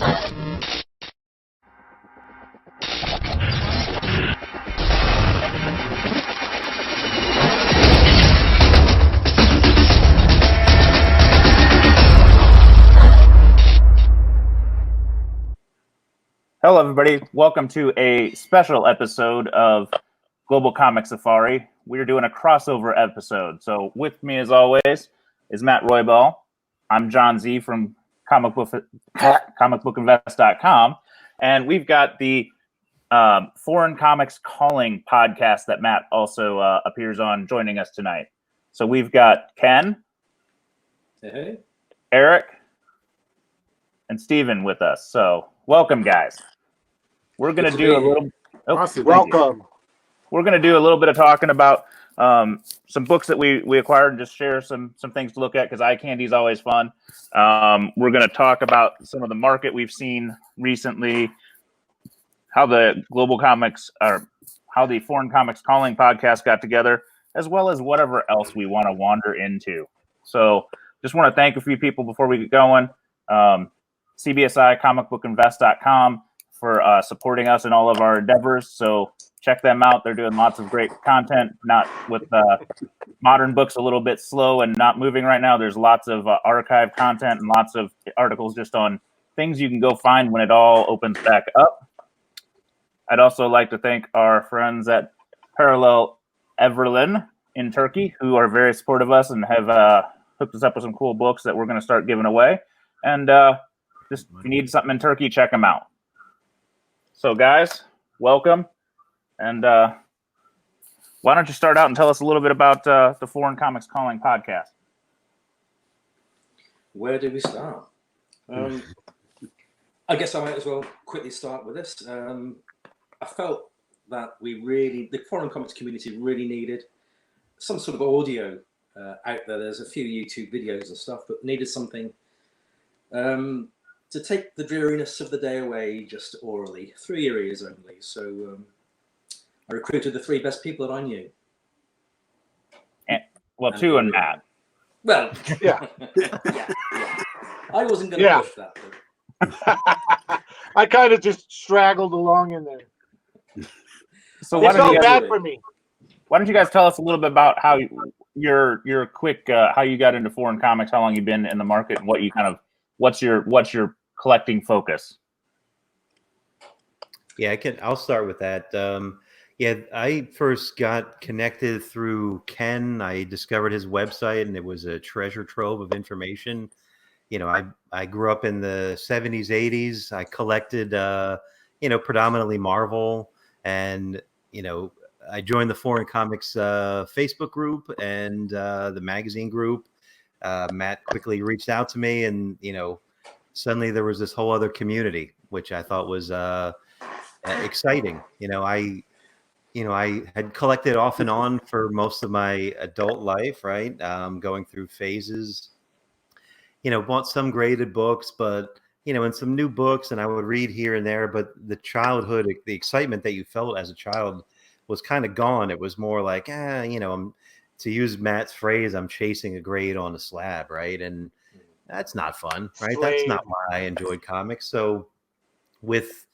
Hello, everybody. Welcome to a special episode of Global Comic Safari. We're doing a crossover episode. So with me, as always, is Matt Roybal. I'm Jon Z from comicbookinvest.com. And we've got the Foreign Comics Calling podcast that Matt also appears on, joining us tonight. So we've got Ken, hey, Eric, and Steven with us. So welcome, guys. We're going to do a little... Awesome. Welcome. We're going to do a little bit of talking about some books that we acquired and just share some things to look at because eye candy is always fun. We're going to talk about some of the market we've seen recently, how the Global Comics or how the Foreign Comics Calling podcast got together, as well as whatever else we want to wander into. So just want to thank a few people before we get going. CBSI, comicbookinvest.com for supporting us in all of our endeavors. So check them out. They're doing lots of great content, not with modern books a little bit slow and not moving right now. There's lots of archive content and lots of articles just on things you can go find when it all opens back up. I'd also like to thank our friends at Paralel Evren in Turkey, who are very supportive of us and have hooked us up with some cool books that we're going to start giving away. And just if you need something in Turkey, check them out. So, guys, welcome. And why don't you start out and tell us a little bit about the Foreign Comics Calling podcast? Where do we start? I guess I might as well quickly start with this. I felt that the foreign comics community really needed some sort of audio out there. There's a few YouTube videos and stuff, but needed something to take the dreariness of the day away just orally, 3 areas only. So I recruited the 3 best people that I knew. Well, 2 and Matt. Well, yeah. I wasn't going to push that. But... I kind of just straggled along in there. So it felt bad for me. Why don't you guys tell us a little bit about how your quick how you got into foreign comics, how long you've been in the market, and what you what's your collecting focus? Yeah, I'll start with that. I first got connected through Ken. I discovered his website, and it was a treasure trove of information. You know, I grew up in the 70s, 80s. I collected, predominantly Marvel, and I joined the Foreign Comics Facebook group and the magazine group. Matt quickly reached out to me, and suddenly there was this whole other community, which I thought was exciting. I had collected off and on for most of my adult life, right? Going through phases, bought some graded books, but, and some new books, and I would read here and there, but the childhood, the excitement that you felt as a child was kind of gone. It was more like, to use Matt's phrase, I'm chasing a grade on a slab, right? And that's not fun, right? That's not why I enjoyed comics. So with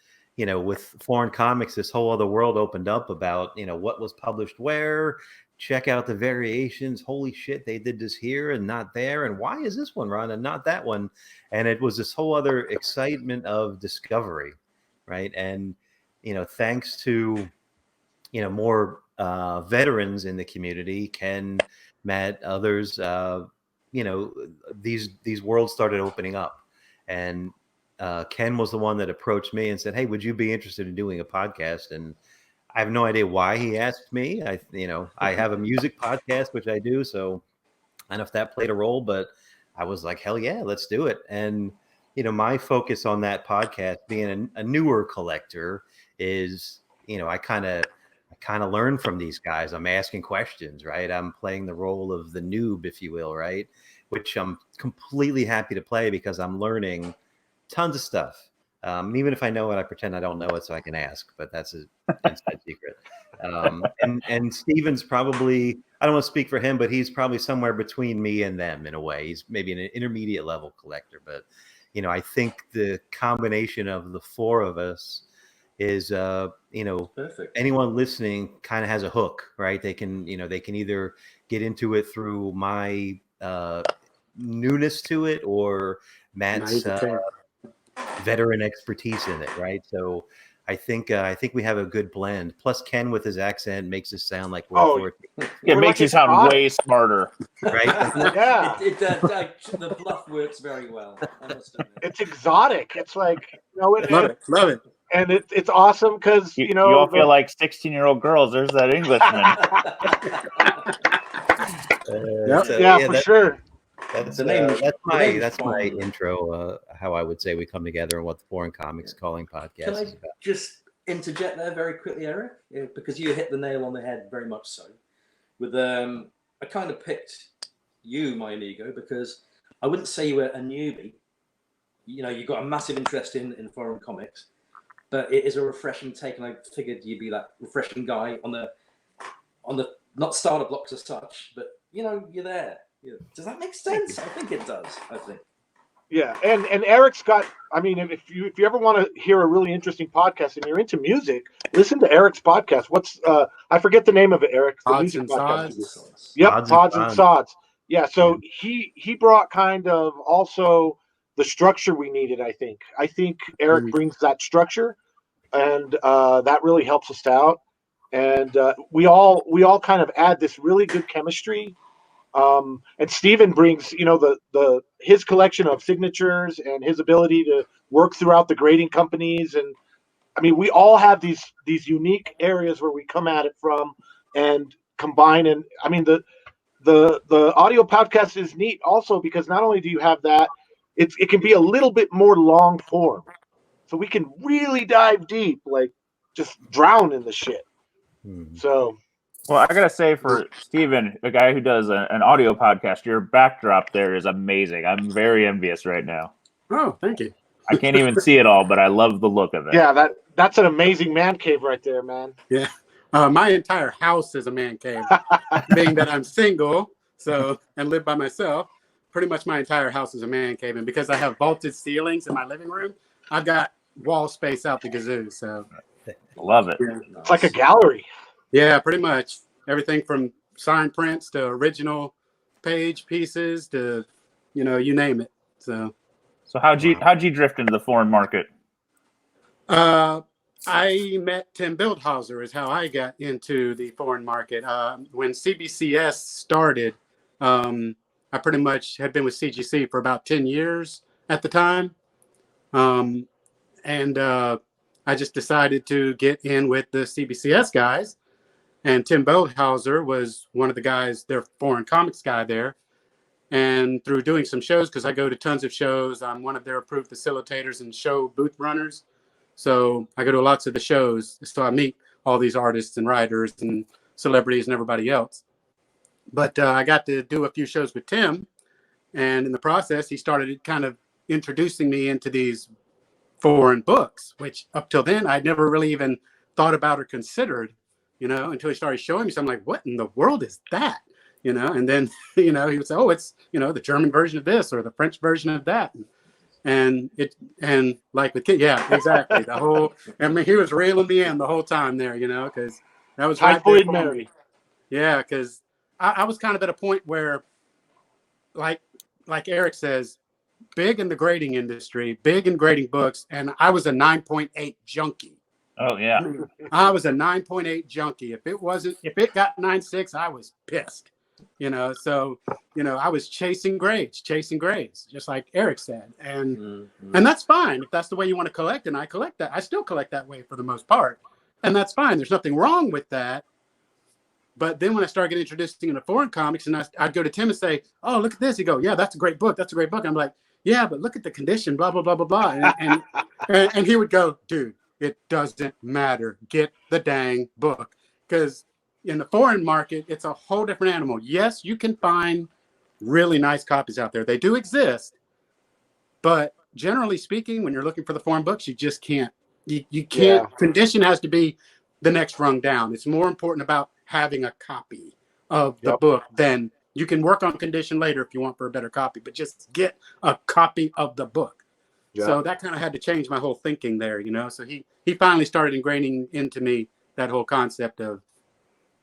foreign comics, this whole other world opened up about, what was published where, check out the variations. Holy shit, they did this here and not there. And why is this one run and not that one? And it was this whole other excitement of discovery, right? And, thanks to, more veterans in the community, Ken, Matt, others, these worlds started opening up. And Ken was the one that approached me and said, "Hey, would you be interested in doing a podcast?" And I have no idea why he asked me. I have a music podcast, which I do. So I don't know if that played a role, but I was like, hell yeah, let's do it. And, my focus on that podcast, being a newer collector, is, I kind of learn from these guys. I'm asking questions, right? I'm playing the role of the noob, if you will, right? Which I'm completely happy to play because I'm learning tons of stuff. Even if I know it, I pretend I don't know it so I can ask, but that's an inside secret. And Steven's probably, I don't want to speak for him, but he's probably somewhere between me and them in a way. He's maybe an intermediate level collector, but I think the combination of the four of us is, Perfect. anyone listening kind of has a hook, right? They can either get into it through my newness to it or Matt's veteran expertise in it, right? So I think we have a good blend. Plus, Ken with his accent makes us sound like we're authoritative. It makes you sound exotic. way smarter, right? Yeah. The bluff works very well. I must admit. It's exotic. It's like, Love it. and it's awesome because you all feel like 16-year-old girls. There's that Englishman. For sure. That's my intro. How I would say we come together and what the Foreign Comics Calling podcast Can I is about. just interject there very quickly, Eric? Because you hit the nail on the head very much so. With I kind of picked you, my amigo, because I wouldn't say you were a newbie. You've got a massive interest in foreign comics, but it is a refreshing take, and I figured you'd be that refreshing guy on the not starter blocks as such, but you're there. Does that make sense? I think it does. Yeah, and Eric's got. I mean, if you ever want to hear a really interesting podcast and you're into music, listen to Eric's podcast. What's I forget the name of it, Eric. The Odds music and podcast. Sods. Yep, Odds and Sods. Yeah, so he brought kind of also the structure we needed. I think Eric brings that structure, and that really helps us out. And we all kind of add this really good chemistry. And Steven brings, his collection of signatures and his ability to work throughout the grading companies. And I mean, we all have these unique areas where we come at it from and combine. And I mean, the audio podcast is neat also because not only do you have that, it can be a little bit more long form. So we can really dive deep, like just drown in the shit. So. Well, I gotta say, for Steven, a guy who does an audio podcast, your backdrop there is amazing. I'm very envious right now. Oh, thank you. I can't even see it all, but I love the look of it. Yeah, that's an amazing man cave right there, man. Yeah, my entire house is a man cave. Being that I'm single, and live by myself, pretty much my entire house is a man cave. And because I have vaulted ceilings in my living room, I've got wall space out the gazoo. So, love it. Yeah. It's like a gallery. Yeah, pretty much everything from signed prints to original page pieces to, you name it. So how'd you drift into the foreign market? I met Tim Bildhauser is how I got into the foreign market. When CBCS started, I pretty much had been with CGC for about 10 years at the time. And I just decided to get in with the CBCS guys. And Tim Bildhauser was one of the guys, their foreign comics guy there. And through doing some shows, because I go to tons of shows, I'm one of their approved facilitators and show booth runners. So I go to lots of the shows. So I meet all these artists and writers and celebrities and everybody else. But I got to do a few shows with Tim. And in the process, he started kind of introducing me into these foreign books, which up till then, I'd never really even thought about or considered. Until he started showing me something like, what in the world is that? And then, he would say, oh, it's, the German version of this or the French version of that. And like the kid, yeah, exactly. He was reeling me in the whole time there, because that was right there for me. Yeah, because I was kind of at a point where, like Eric says, big in the grading industry, big in grading books, and I was a 9.8 junkie. Oh yeah, I was a 9.8 junkie. If it got 9.6, I was pissed. So I was chasing grades, just like Eric said, and that's fine if that's the way you want to collect. And I collect that. I still collect that way for the most part, and that's fine. There's nothing wrong with that. But then when I started getting introduced into foreign comics, and I'd go to Tim and say, "Oh, look at this." He'd go, "Yeah, that's a great book. That's a great book." And I'm like, "Yeah, but look at the condition, blah blah blah blah blah." And he would go, "Dude, it doesn't matter. Get the dang book." Because in the foreign market, it's a whole different animal. Yes, you can find really nice copies out there. They do exist. But generally speaking, when you're looking for the foreign books, you just can't. You can't. Yeah. Condition has to be the next rung down. It's more important about having a copy of the book than you can work on condition later if you want for a better copy. But just get a copy of the book. So that kind of had to change my whole thinking there, you know. So he finally started ingraining into me that whole concept of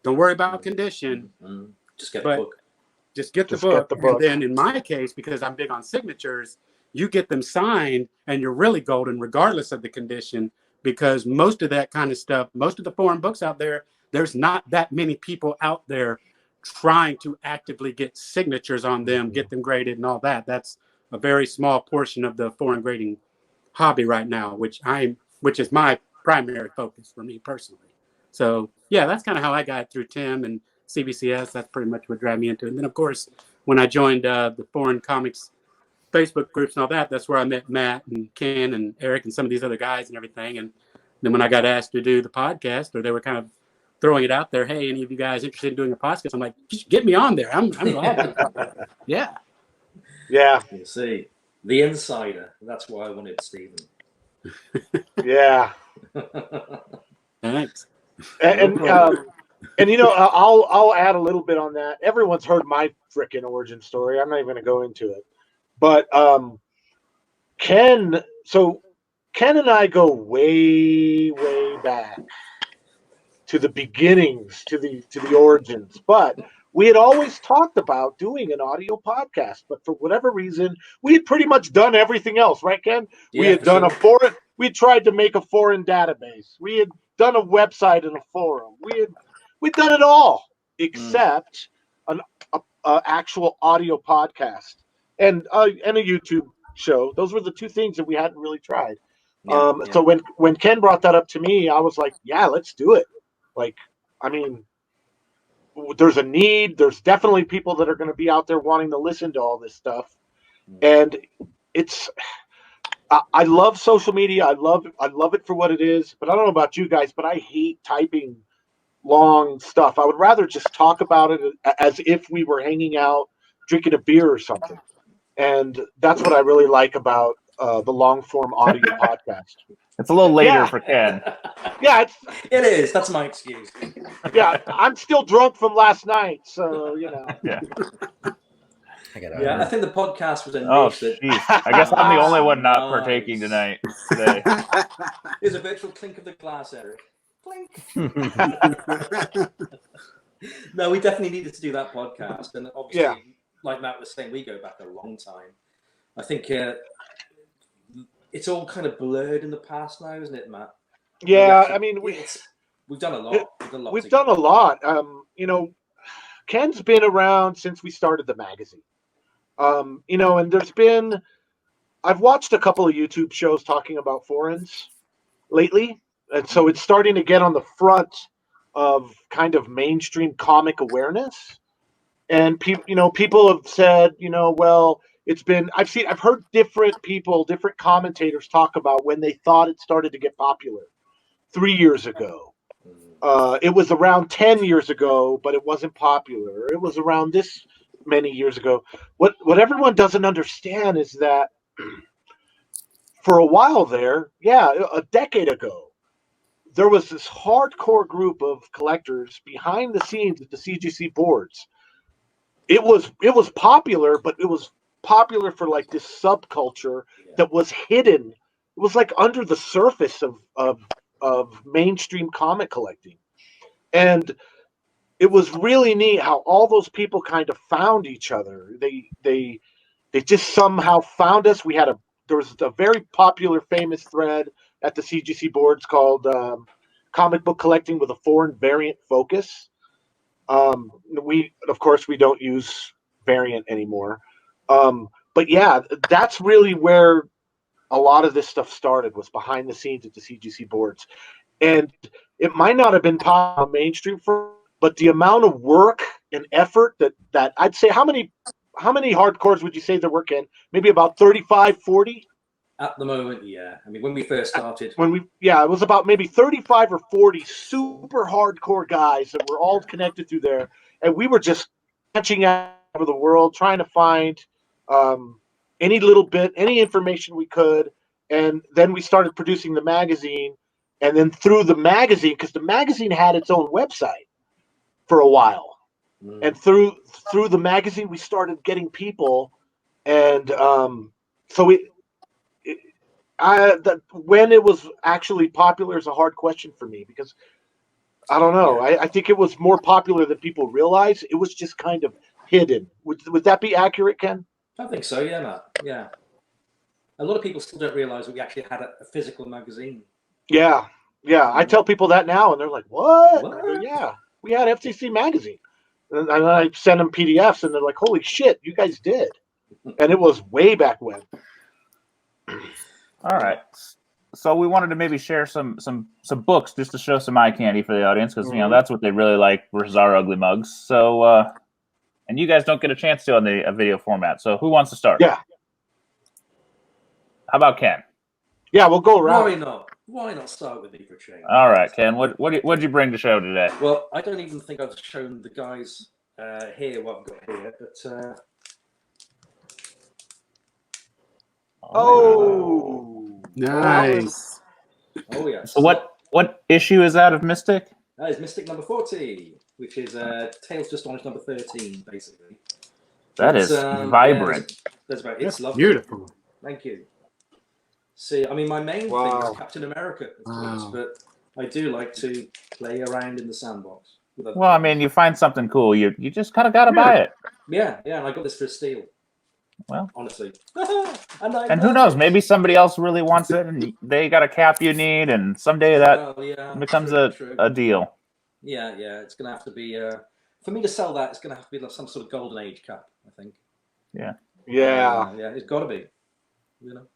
don't worry about condition, just get the book. Just get the book. And then in my case, because I'm big on signatures, you get them signed and you're really golden regardless of the condition, because most of that kind of stuff, most of the foreign books out there, there's not that many people out there trying to actively get signatures on them, get them graded and all that. That's a very small portion of the foreign grading hobby right now, which is my primary focus for me personally. So yeah, that's kind of how I got through Tim and CBCS. That's pretty much what dragged me into it. And then of course, when I joined the foreign comics Facebook groups and all that, that's where I met Matt and Ken and Eric and some of these other guys and everything. And then when I got asked to do the podcast, or they were kind of throwing it out there, hey, any of you guys interested in doing a podcast? I'm like, just get me on there. I'm glad to. Yeah. Yeah. You see, the insider. That's why I wanted Stephen. Yeah. Thanks. And you know, I'll add a little bit on that. Everyone's heard my frickin' origin story. I'm not even going to go into it. But Ken and I go way, way back to the beginnings, to the origins. But we had always talked about doing an audio podcast, but for whatever reason, we had pretty much done everything else, right, Ken? Yeah, we had done we tried to make a foreign database. We had done a website and a forum. We'd done it all except an actual audio podcast and a YouTube show. Those were the two things that we hadn't really tried. So when Ken brought that up to me, I was like, yeah, let's do it. Like, I mean, there's a need. There's definitely people that are going to be out there wanting to listen to all this stuff. And I love social media. I love it for what it is, but I don't know about you guys, but I hate typing long stuff. I would rather just talk about it as if we were hanging out, drinking a beer or something. And that's what I really like about the long form audio podcast. It's a little later for Ken. Yeah, it is. That's my excuse. Yeah, I'm still drunk from last night, so you know. Yeah. I think the podcast was a niche. I guess I'm the only one not partaking today. There's a virtual clink of the glass, Eric. Clink. No, we definitely needed to do that podcast, and obviously, like Matt was saying, we go back a long time. I think it's all kind of blurred in the past now, isn't it, Matt? Yeah, I mean, we've done a lot. We've done a lot. You know, Ken's been around since we started the magazine. You know, and I've watched a couple of YouTube shows talking about foreigns lately, and so it's starting to get on the front of kind of mainstream comic awareness. And people have said, well, I've heard different commentators talk about when they thought it started to get popular 3 years ago. It was around 10 years ago, but it wasn't popular. It was around this many years ago. What everyone doesn't understand is that for a while there, a decade ago, there was this hardcore group of collectors behind the scenes at the CGC boards. It was popular, but it was popular for like this subculture that was hidden. It was like under the surface of mainstream comic collecting. And it was really neat how all those people kind of found each other. They just somehow found us. There was a very popular, famous thread at the CGC boards called Comic Book Collecting with a Foreign Variant Focus. Of course, we don't use variant anymore. But yeah, that's really where a lot of this stuff started, was behind the scenes at the CGC boards. And it might not have been popular mainstream but the amount of work and effort that I'd say, how many hardcores would you say there were, Ken? Maybe about 35, 40? At the moment, yeah. I mean, when we first started. It was about maybe 35 or 40 super hardcore guys that were all connected through there. And we were just catching out of the world, trying to find any information we could. And then we started producing the magazine. And then through the magazine, because the magazine had its own website for a while. And through the magazine, we started getting people. And so When it was actually popular is a hard question for me because I don't know. I think it was more popular than people realize. It was just kind of hidden. Would that be accurate, Ken? I think so, yeah, Matt. Yeah. A lot of people still don't realize that we actually had a physical magazine. Yeah. I tell people that now, and they're like, "What?" What? I go, "Yeah, we had FCC magazine," and I send them PDFs, and they're like, "Holy shit, you guys did!" And it was way back when. All right. So we wanted to maybe share some books just to show some eye candy for the audience because that's what they really like versus our ugly mugs. So and you guys don't get a chance to on the video format. So who wants to start? Yeah. How about Ken? Yeah, we'll go around. Why not start with me for a change? All right, Ken. What'd you bring to show today? Well, I don't even think I've shown the guys here what I've got here, but Nice. oh yeah. So what issue is that of Mystic? That is Mystic number 40, which is Tales to Astonish number 13, basically. That is vibrant. Yeah, that's about That's it's lovely. beautiful. Thank you. See, I mean, my main thing is Captain America, of course, but I do like to play around in the sandbox. Well, I mean, you find something cool, you just kind of got to buy it. Yeah, and I got this for a steal. Well, honestly. and who knows? Maybe somebody else really wants it, and they got a cap you need, and someday that becomes a deal. Yeah, it's going to have to be for me to sell that. It's going to have to be like some sort of golden age cap, I think. Yeah. It's got to be. You know.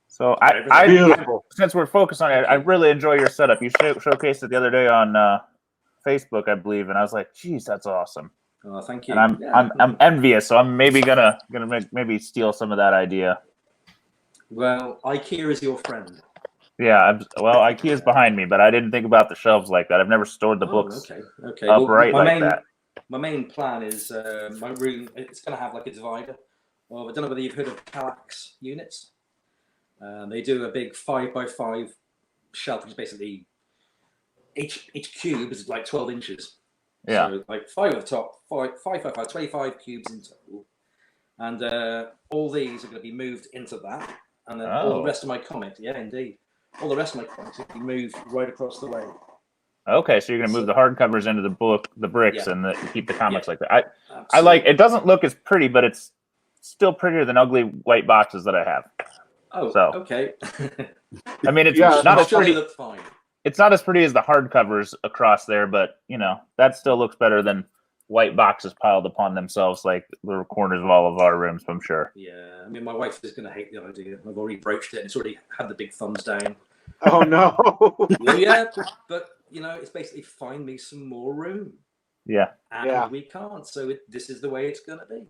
So I since we're focused on it, I really enjoy your setup. You showcased it the other day on Facebook, I believe, and I was like, "Geez, that's awesome." Oh, thank you. And I'm envious, so I'm maybe gonna maybe steal some of that idea. Well, IKEA is your friend. Yeah, IKEA's behind me, but I didn't think about the shelves like that. I've never stored the books upright like that. My main plan is my room. It's going to have like a divider. Well, I don't know whether you've heard of Kallax units. They do a big 5x5 shelf, which is basically each cube is like 12 inches. Yeah. So like 5 at the top, 5 by 5, 25 cubes in total. And all these are going to be moved into that. And then all the rest of my comics, yeah, indeed. All the rest of my comics will be moved right across the way. Okay, so you're going to move the hardcovers into the bricks and keep the comics like that. I like it. Doesn't look as pretty, but it's still prettier than ugly white boxes that I have. Oh, so okay. I mean, it's not as pretty. Look fine. It's not as pretty as the hardcovers across there, but that still looks better than white boxes piled upon themselves like the corners of all of our rooms, I'm sure. Yeah, I mean, my wife is going to hate the idea. I've already broached it, and it's already had the big thumbs down. Oh no! Well, yeah, but it's basically find me some more room. Yeah, and we can't. So this is the way it's going to be.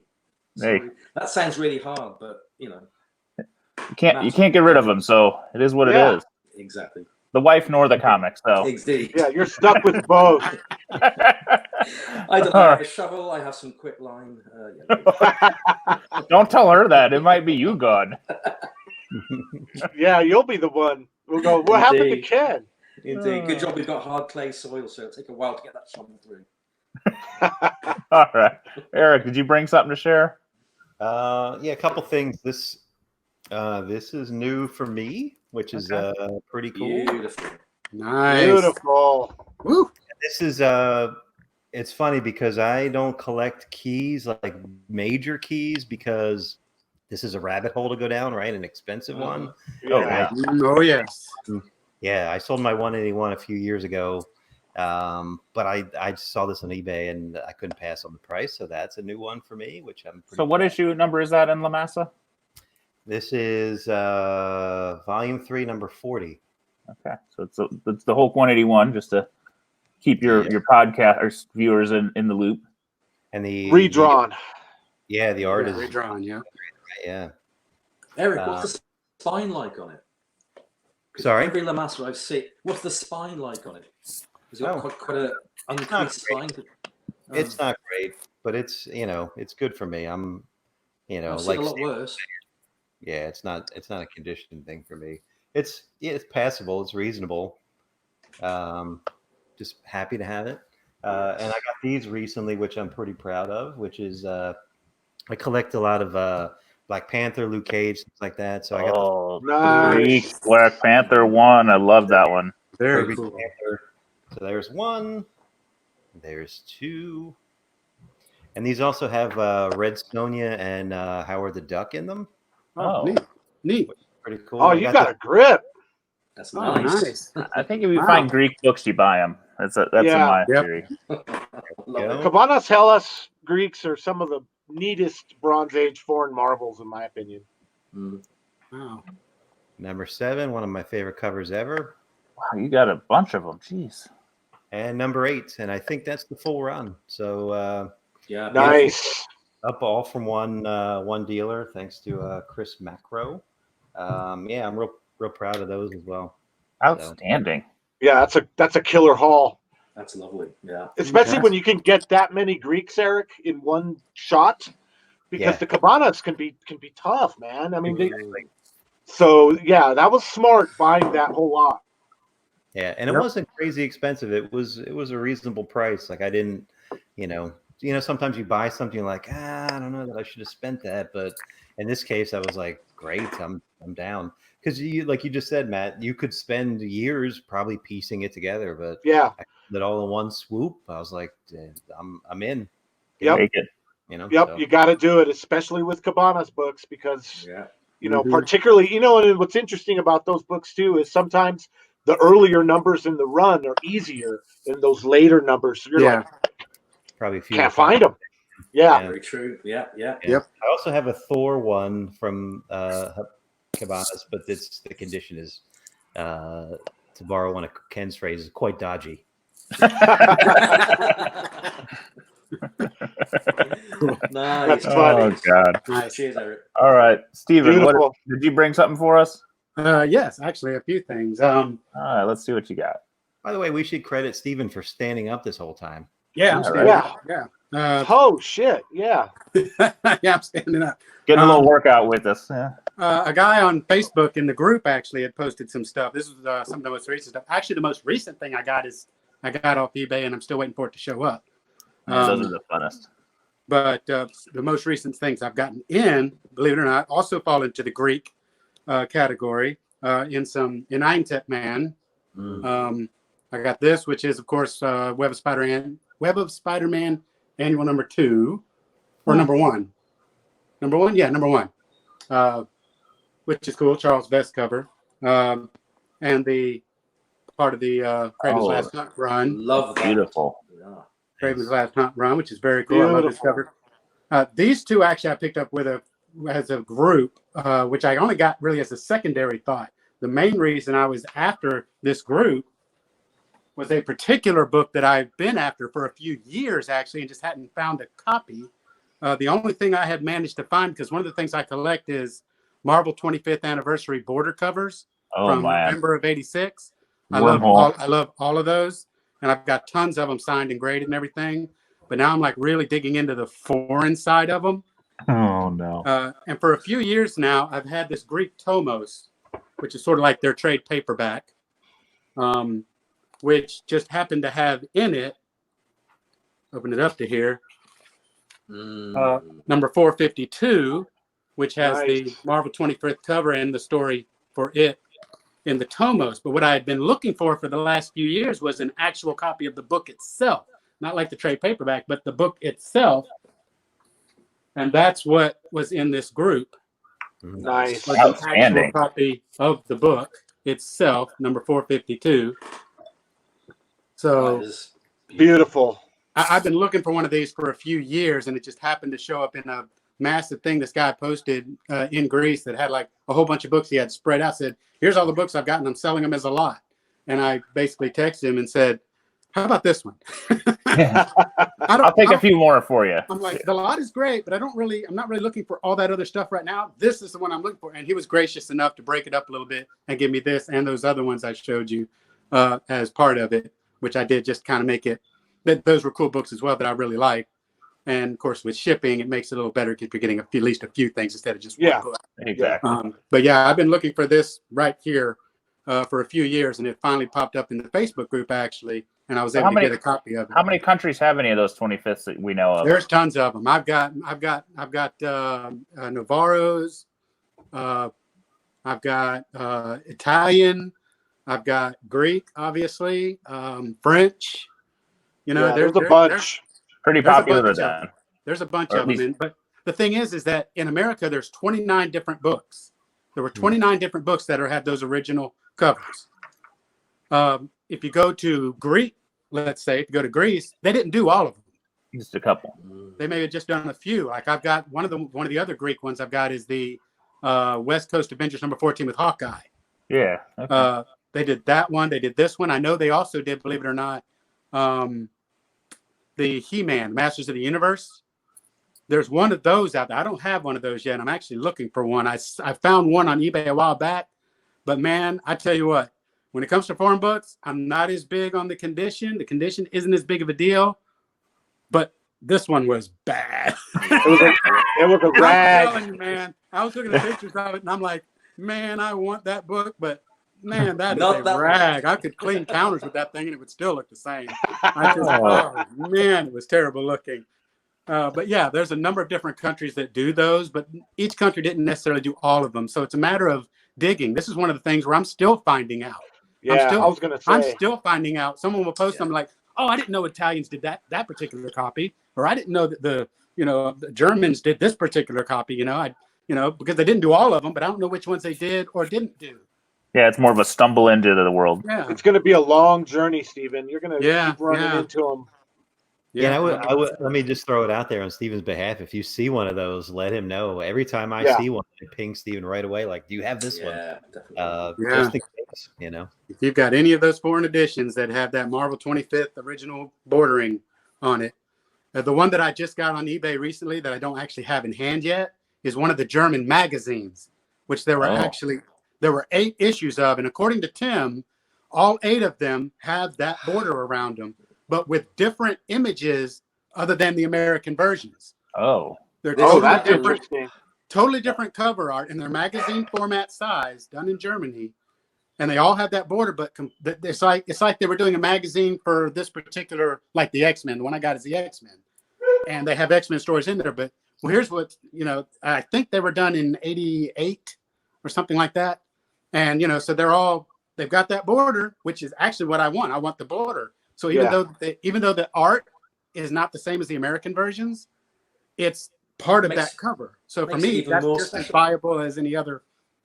Hey. That sounds really hard, but you can't get rid of them. So it is what it is. Exactly. The wife nor the comic. So yeah, you're stuck with both. I don't know. I have a shovel. I have some quick line. Don't tell her that. It might be you, God. Yeah, you'll be the one. We'll go. What happened to Ken? Indeed. Good job. We've got hard clay soil, so it'll take a while to get that shovel through. All right, Eric, did you bring something to share? A couple things. This is new for me, which is pretty cool. Beautiful. Nice. Beautiful. Woo. This is it's funny because I don't collect keys, like major keys, because this is a rabbit hole to go down, right? An expensive one. Yeah. Oh yes. Yeah, I sold my 181 a few years ago. But I saw this on eBay and I couldn't pass on the price, so that's a new one for me, which I'm pretty So what issue number is that in La Massa? This is volume 3, number 40. Okay, so it's the Hulk 181, just to keep your podcast or viewers in the loop. And the redrawn. The art is redrawn. Yeah. Eric, what's the spine like on it? Sorry. Every La Massa I've seen. What's the spine like on it? Is it quite a uncreased spine? It's not great, but it's it's good for me. I'm I've seen like a lot worse. Yeah, it's not a conditioning thing for me. It's passable. It's reasonable. Just happy to have it. And I got these recently, which I'm pretty proud of. Which is I collect a lot of Black Panther, Luke Cage, things like that. So I got Oh, Nice. Greek Black Panther 1. I love that one. Very Kirby cool. Panther. So there's 1. There's 2. And these also have Red Sonja and Howard the Duck in them. Oh, Oh. neat. Pretty cool. Oh, I you got a grip. That's Oh, nice. nice. I think if you Wow. find Greek books, you buy them. That's Yeah. my Yep. theory. Love it. Cabanas Hellas Greeks are some of the neatest Bronze Age foreign marvels, in my opinion. Mm. Wow. Number 7, one of my favorite covers ever. Wow, you got a bunch of them. Jeez. And number 8, and I think that's the full run. So Yeah. Nice. up all from one dealer, thanks to Chris Macro. Yeah, I'm real proud of those as well. Outstanding. Yeah, that's a killer haul. That's lovely. Yeah. Especially when you can get that many Greeks, Eric, in one shot, because Yeah. the cabanas can be tough, man. I mean, Exactly. so yeah, that was smart buying that whole lot. Yeah, and it Yep. wasn't crazy expensive. It was a reasonable price. Like I didn't, sometimes you buy something you're like, I don't know that I should have spent that, but in this case, I was like, great, I'm down. Because like you just said, Matt, you could spend years probably piecing it together, but Yeah. I did it all in one swoop. I was like, I'm in. Yep. Make it. Yep, so. you got to do it, especially with cabanas books, because Yeah. particularly, and what's interesting about those books too is sometimes the earlier numbers in the run are easier than those later numbers. You're like, probably few can't find them. Yeah. Very true. Yeah. Yeah. Yep. I also have a Thor one from Cabanas, but the condition is, to borrow one of Ken's phrases, quite dodgy. Nice. That's funny. Oh, God. Nice. Cheers, Eric. All right. Steven, Beautiful. did you bring something for us? Yes, actually, a few things. All right, let's see what you got. By the way, we should credit Steven for standing up this whole time. Yeah, I'm All standing right. up. Yeah. Oh shit! Yeah. Yeah, I'm standing up. Getting a little workout with us. Yeah. A guy on Facebook in the group actually had posted some stuff. This was some of the most recent stuff. Actually, the most recent thing I got off eBay, and I'm still waiting for it to show up. Those are the funnest. But the most recent things I've gotten in, believe it or not, also fall into the Greek category. In Eintet Man, I got this, which is of course Web of Spider-Man Annual number 2 or number 1. Number 1, yeah, number 1, which is cool. Charles Vest cover, and the part of the Craven's Last Hunt run. Love that. Beautiful. Yeah. Craven's Last Hunt run, which is very cool. I love this cover. These two actually I picked up as a group, which I only got really as a secondary thought. The main reason I was after this group was a particular book that I've been after for a few years, actually, and just hadn't found a copy. The only thing I had managed to find, because one of the things I collect is Marvel 25th Anniversary border covers from November of '86. I love all of those, and I've got tons of them signed and graded and everything. But now I'm like really digging into the foreign side of them. Oh, no. And for a few years now, I've had this Greek Tomos, which is sort of like their trade paperback, which just happened to have in it, open it up to here, number 452, which has the Marvel 25th cover and the story for it in the Tomos. But what I had been looking for the last few years was an actual copy of the book itself, not like the trade paperback, but the book itself. And that's what was in this group. Nice. Was an actual copy of the book itself, number 452. So beautiful. I've been looking for one of these for a few years, and it just happened to show up in a massive thing this guy posted in Greece that had like a whole bunch of books he had spread out. Said, here's all the books I've gotten. I'm selling them as a lot. And I basically texted him and said, how about this one? I'll take a few more for you. I'm like, the lot is great, but I'm not really looking for all that other stuff right now. This is the one I'm looking for. And he was gracious enough to break it up a little bit and give me this and those other ones I showed you as part of it, which I did just kind of make it. Those were cool books as well that I really like. And of course, with shipping, it makes it a little better because you're getting at least a few things instead of just one book. Exactly. But yeah, I've been looking for this right here for a few years, and it finally popped up in the Facebook group actually, and I was So able to get a copy of it. How many countries have any of those 25ths that we know of? There's tons of them. I've got Navarro's. I've got Italian. I've got Greek, obviously. French. You know, there's a bunch. Pretty popular then. There's a bunch of them. But the thing is that in America, there's 29 different books. There were 29 different books that had those original covers. If you go to Greek, let's say, if you go to Greece, they didn't do all of them. Just a couple. They may have just done a few. Like I've got one of the other Greek ones I've got is the West Coast Avengers number 14 with Hawkeye. Yeah. Okay. They did that one. They did this one. I know they also did, believe it or not, the He-Man, Masters of the Universe. There's one of those out there. I don't have one of those yet. I'm actually looking for one. I found one on eBay a while back. But, man, I tell you what, when it comes to foreign books, I'm not as big on the condition. The condition isn't as big of a deal. But this one was bad. It was a rag. I'm telling you, man. I was looking at pictures of it, and I'm like, man, I want that book, but man, that is a rag. I could clean counters with that thing, and it would still look the same. Oh, man, it was terrible looking. But yeah, there's a number of different countries that do those, but each country didn't necessarily do all of them. So it's a matter of digging. This is one of the things where I'm still finding out. Yeah, I was going to say. I'm still finding out. Someone will post something like, oh, I didn't know Italians did that particular copy, or I didn't know that the Germans did this particular copy, because they didn't do all of them, but I don't know which ones they did or didn't do. Yeah, it's more of a stumble into the world. Yeah. It's going to be a long journey, Stephen. You're going to keep running into them. Yeah, I would. Let me just throw it out there on Stephen's behalf. If you see one of those, let him know. Every time I see one, I ping Stephen right away. Like, do you have this one? Definitely. Just in case, If you've got any of those foreign editions that have that Marvel 25th original bordering on it, the one that I just got on eBay recently that I don't actually have in hand yet is one of the German magazines, which there were 8 issues of, and according to Tim, all 8 of them have that border around them, but with different images other than the American versions. Oh. They're that's interesting. Totally different cover art, and they're magazine format size, done in Germany, and they all have that border. But it's like they were doing a magazine for this particular, like the X-Men. The one I got is the X-Men, and they have X-Men stories in there. But here's what I think they were done in '88 or something like that, and so they've got that border, which is actually what I want. I want the border. So even though the art is not the same as the American versions, it's part of that cover. So for me, that's just as viable as any other,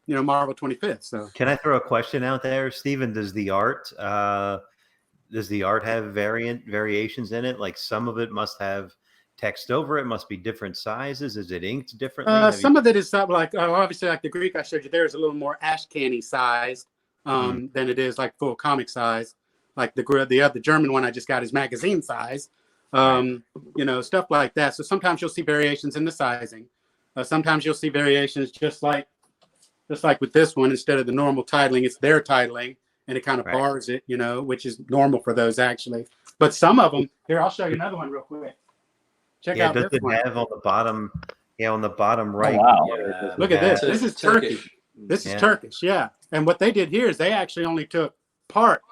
Marvel 25th. So can I throw a question out there, Stephen? Does the art have variations in it? Like some of it must have text over it, must be different sizes. Is it inked differently? Some of it is like obviously like the Greek I showed you there is a little more Ashcan-y sized than it is like full comic size. Like the other German one I just got is magazine size, stuff like that. So sometimes you'll see variations in the sizing. Sometimes you'll see variations just like with this one. Instead of the normal titling, it's their titling, and it kind of bars it, which is normal for those actually. But some of them, here, I'll show you another one real quick. Check out does this it one. have on the bottom? Yeah, on the bottom right. Oh, wow. Yeah. Look at this. This is Turkish. This is Turkish, yeah. And what they did here is they actually only took part.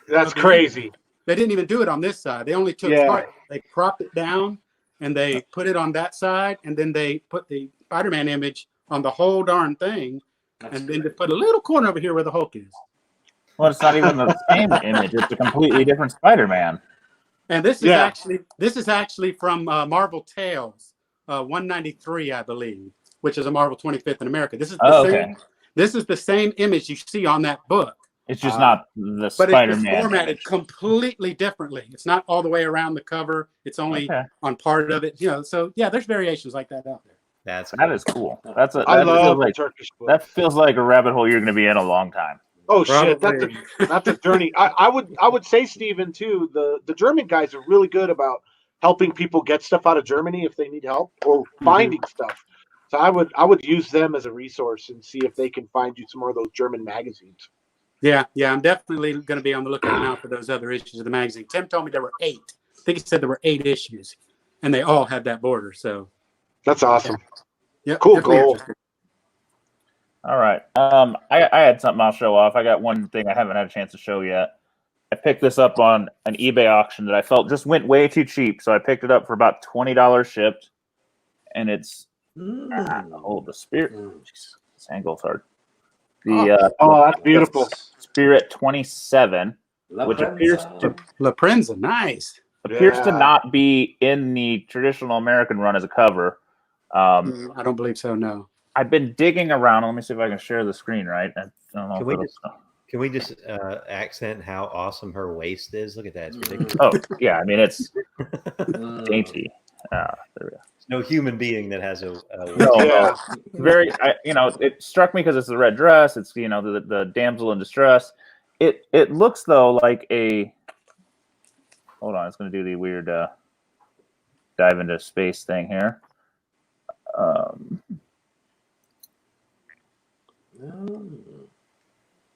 That's crazy. They didn't even do it on this side. They only took part. They cropped it down and they put it on that side, and then they put the Spider-Man image on the whole darn thing, then they put a little corner over here where the Hulk is. Well, it's not even the same image. It's a completely different Spider-Man. And this is actually from Marvel Tales 193, I believe, which is a Marvel 25th in America. This is the same image you see on that book. It's just not the But Spider-Man. it's formatted completely differently. It's not all the way around the cover. It's only on part of it. So yeah, there's variations like that out there. That is cool. I love Turkish books. That feels like a rabbit hole you're going to be in a long time. Oh shit, that's a journey. I would say, Stephen, too. The German guys are really good about helping people get stuff out of Germany if they need help or finding stuff. So I would use them as a resource and see if they can find you some more of those German magazines. Yeah, I'm definitely going to be on the lookout now for those other issues of the magazine. Tim told me there were 8. I think he said there were 8 issues, and they all had that border. So that's awesome. Yeah, cool goal. All right. I had something I'll show off. I got one thing I haven't had a chance to show yet. I picked this up on an eBay auction that I felt just went way too cheap, so I picked it up for about $20 shipped, and it's the Spirit. Jeez, this angle's hard. The that's beautiful. Spirit 27, which La Prensa, nice. appears to not be in the traditional American run as a cover. I don't believe so. No. I've been digging around. Let me see if I can share the screen right. I don't know Can we just accent how awesome her waist is? Look at that. It's ridiculous. Oh, yeah. I mean, it's dainty. There we go. No human being that has a no. Very, it struck me because it's the red dress. It's, the damsel in distress. It looks, though, like a... Hold on. It's going to do the weird dive into space thing here.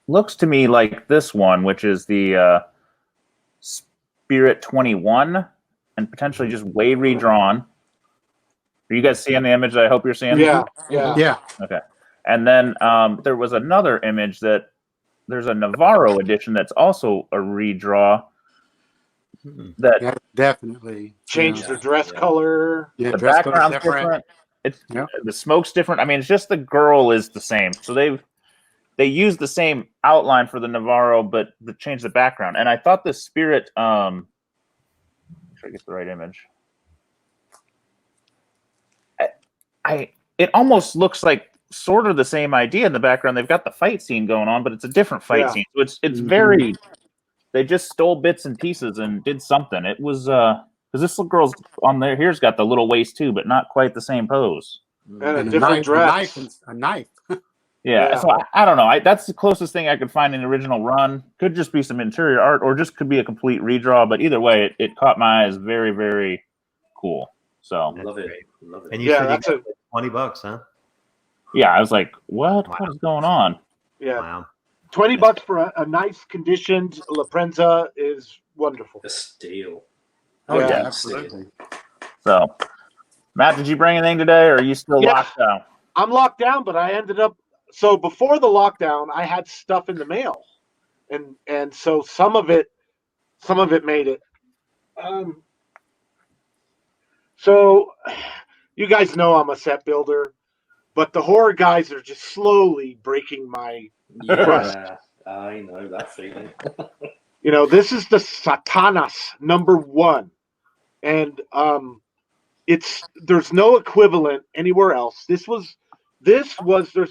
Looks to me like this one, which is the Spirit 21, and potentially just way redrawn. Are you guys seeing the image that I hope you're seeing? Yeah. Okay. And then there was another image that there's a Navarro edition that's also a redraw. That definitely changed the dress color. Yeah, the dress background's different. It's the smoke's different. I mean, it's just the girl is the same. So they use the same outline for the Navarro, but they changed the background. And I thought the Spirit, make sure I get the right image. It almost looks like sort of the same idea in the background. They've got the fight scene going on, but it's a different fight scene. So it's very, they just stole bits and pieces and did something. It was, because this little girl's on there here's got the little waist too, but not quite the same pose. And a different dress. A knife. Yeah, so I don't know. That's the closest thing I could find in the original run. Could just be some interior art, or just could be a complete redraw. But either way, it caught my eye as very, very cool. So love it. And you said you got $20, huh? Yeah, I was like, what? Wow. What is going on? Yeah, wow. $20 for a nice conditioned La Prensa is wonderful. A steal. Oh yeah, absolutely. So, Matt, did you bring anything today, or are you still locked down? I'm locked down, but I ended up. So before the lockdown, I had stuff in the mail, and so some of it made it. So you guys know I'm a set builder, but the horror guys are just slowly breaking my trust. I know that feeling. This is the Satanas #1, and there's no equivalent anywhere else. There's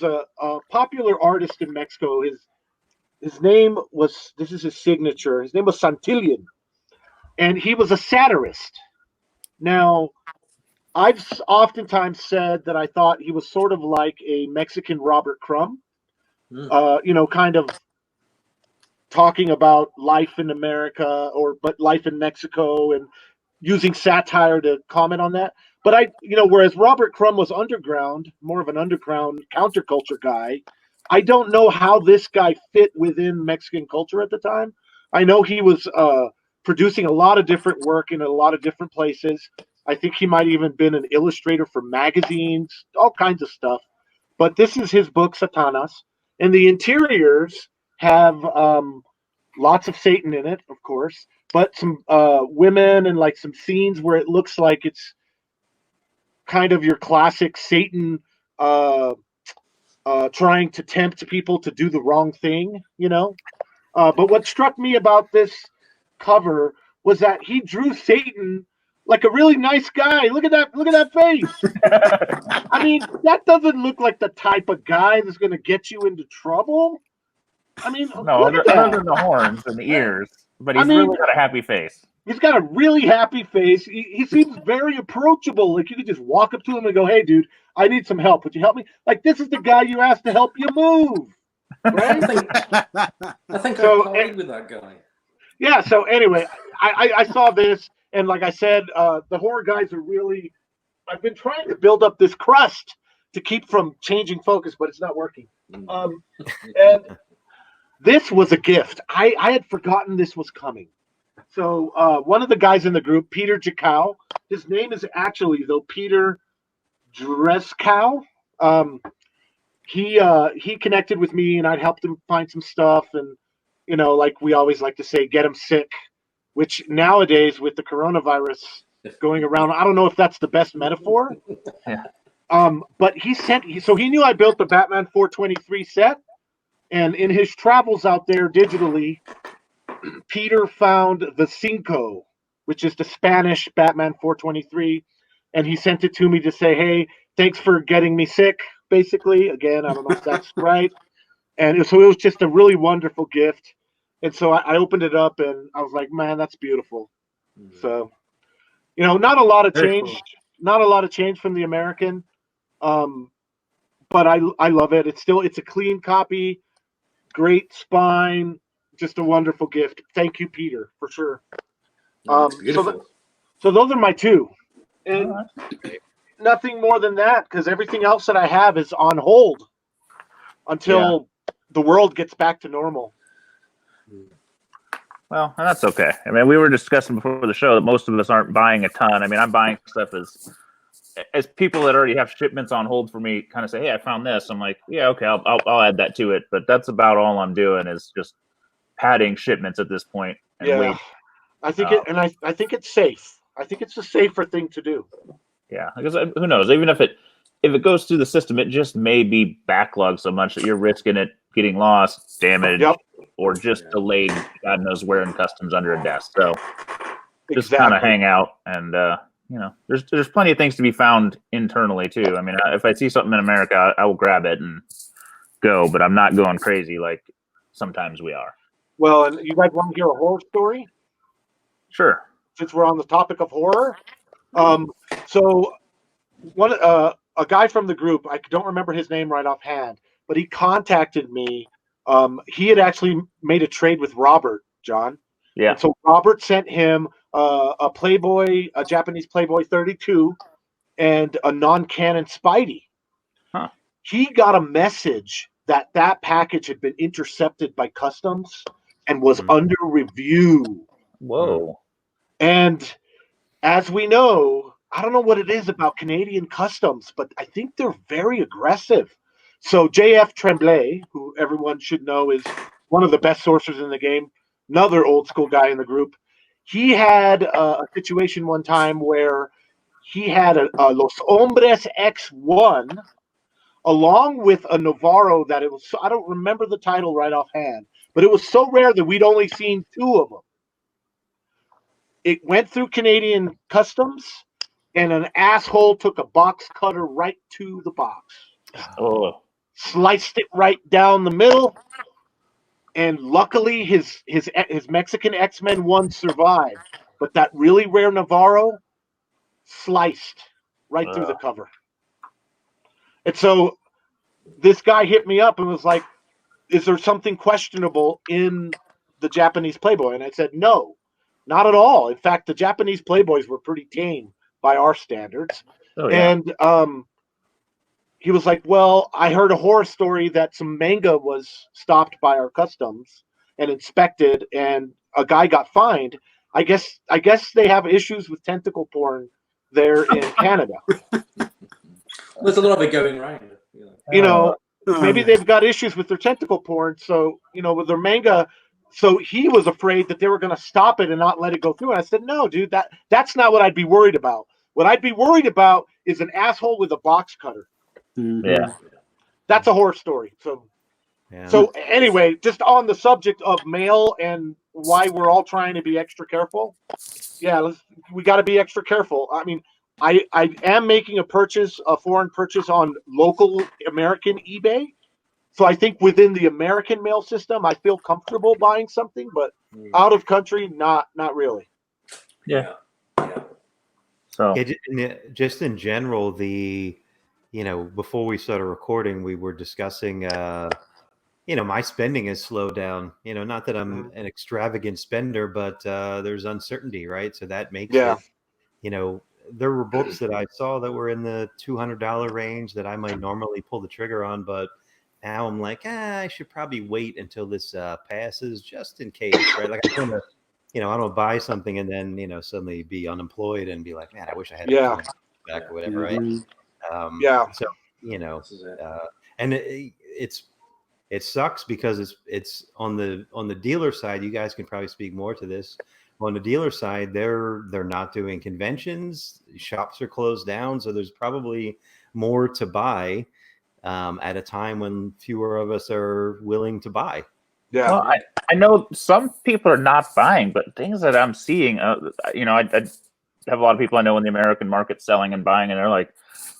a popular artist in Mexico. His name was, this is his signature. His name was Santillan, and he was a satirist. Now, I've oftentimes said that I thought he was sort of like a Mexican Robert Crumb, kind of talking about life in America but life in Mexico, and using satire to comment on that. But whereas Robert Crumb was underground, more of an underground counterculture guy, I don't know how this guy fit within Mexican culture at the time. I know he was producing a lot of different work in a lot of different places. I think he might even been an illustrator for magazines, all kinds of stuff. But this is his book, Satanas. And the interiors have lots of Satan in it, of course, but some women and like some scenes where it looks like it's kind of your classic Satan trying to tempt people to do the wrong thing, But what struck me about this cover was that he drew Satan like a really nice guy. Look at that face. I mean, that doesn't look like the type of guy that's going to get you into trouble. I mean, no, other than the horns and the ears, but he's really got a happy face. He's got a really happy face. He seems very approachable. Like you could just walk up to him and go, "Hey, dude, I need some help. Would you help me?" Like this is the guy you asked to help you move, right? I think I played with that guy. Yeah. So anyway, I saw this, and like I said, the horror guys are really. I've been trying to build up this crust to keep from changing focus, but it's not working. And this was a gift. I had forgotten this was coming. So one of the guys in the group, Peter Jacow, his name is actually, though, Peter Dreskow. he connected with me, and I'd helped him find some stuff, and like we always like to say, get him sick, which nowadays with the coronavirus going around, I don't know if that's the best metaphor. Yeah. But so he knew I built the Batman 423 set, and in his travels out there digitally, Peter found the Cinco, which is the Spanish Batman 423, and he sent it to me to say, hey, thanks for getting me sick, basically. Again, I don't know if that's right. And so it was just a really wonderful gift. And so I opened it up, and I was like, man, that's beautiful. So, not a lot of change, not a lot of change from the American. But I love it. It's a clean copy, great spine, just a wonderful gift. Thank you, Peter, for sure. Beautiful. So those are my two, and nothing more than that, because everything else that I have is on hold until the world gets back to normal. Well, and that's okay. I mean, we were discussing before the show that most of us aren't buying a ton. I mean, I'm buying stuff as people that already have shipments on hold for me kind of say, hey, I found this. I'm like, yeah, okay, I'll add that to it. But that's about all I'm doing is just padding shipments at this point. And wait. I think I think it's safe. I think it's a safer thing to do. Yeah, because who knows? Even if it goes through the system, it just may be backlogged so much that you're risking it getting lost, damaged, or just delayed. God knows where in customs under a desk. So just kind of hang out, and there's plenty of things to be found internally too. I mean, if I see something in America, I will grab it and go, but I'm not going crazy like sometimes we are. Well, and you guys want to hear a horror story? Sure. Since we're on the topic of horror, so a guy from the group, I don't remember his name right offhand, but he contacted me. He had actually made a trade with Robert, John. Yeah. And so Robert sent him a Japanese Playboy 32, and a non-canon Spidey. Huh. He got a message that package had been intercepted by customs and was under review. Whoa. And as we know, I don't know what it is about Canadian customs, but I think they're very aggressive. So JF Tremblay, who everyone should know is one of the best sourcers in the game, another old school guy in the group, he had a situation one time where he had a Los Hombres X1 along with a Navarro that it was, I don't remember the title right offhand, but it was so rare that we'd only seen two of them. It went through Canadian customs, and an asshole took a box cutter right to the box. Oh. Sliced it right down the middle, and luckily his Mexican X-Men one survived. But that really rare Navarro sliced right through the cover. And so this guy hit me up and was like, is there something questionable in the Japanese Playboy? And I said, no, not at all. In fact, the Japanese Playboys were pretty tame by our standards. Oh, yeah. And he was like, well, I heard a horror story that some manga was stopped by our customs and inspected, and a guy got fined. I guess they have issues with tentacle porn there in Canada. There's a lot of it going around. Maybe they've got issues with their tentacle porn. So, with their manga. So he was afraid that they were going to stop it and not let it go through. And I said, no, dude, that's not what I'd be worried about. What I'd be worried about is an asshole with a box cutter. Yeah. That's a horror story. So anyway, just on the subject of mail and why we're all trying to be extra careful. Yeah, we got to be extra careful. I mean, I am making a foreign purchase on local American eBay. So I think within the American mail system, I feel comfortable buying something, but out of country, not really. Yeah. So just in general, before we started recording, we were discussing, my spending has slowed down. Not that I'm an extravagant spender, but there's uncertainty, right? So that makes it. There were books that I saw that were in the $200 range that I might normally pull the trigger on, but now I'm like, I should probably wait until this passes just in case, right? Like I don't want to buy something and then, suddenly be unemployed and be like, man, I wish I had it back or whatever, right? So, and it sucks because it's on the dealer side. You guys can probably speak more to this. On the dealer side, they're not doing conventions. Shops are closed down, so there's probably more to buy at a time when fewer of us are willing to buy. Yeah. Well, I know some people are not buying, but things that I'm seeing, I have a lot of people I know in the American market selling and buying, and they're like,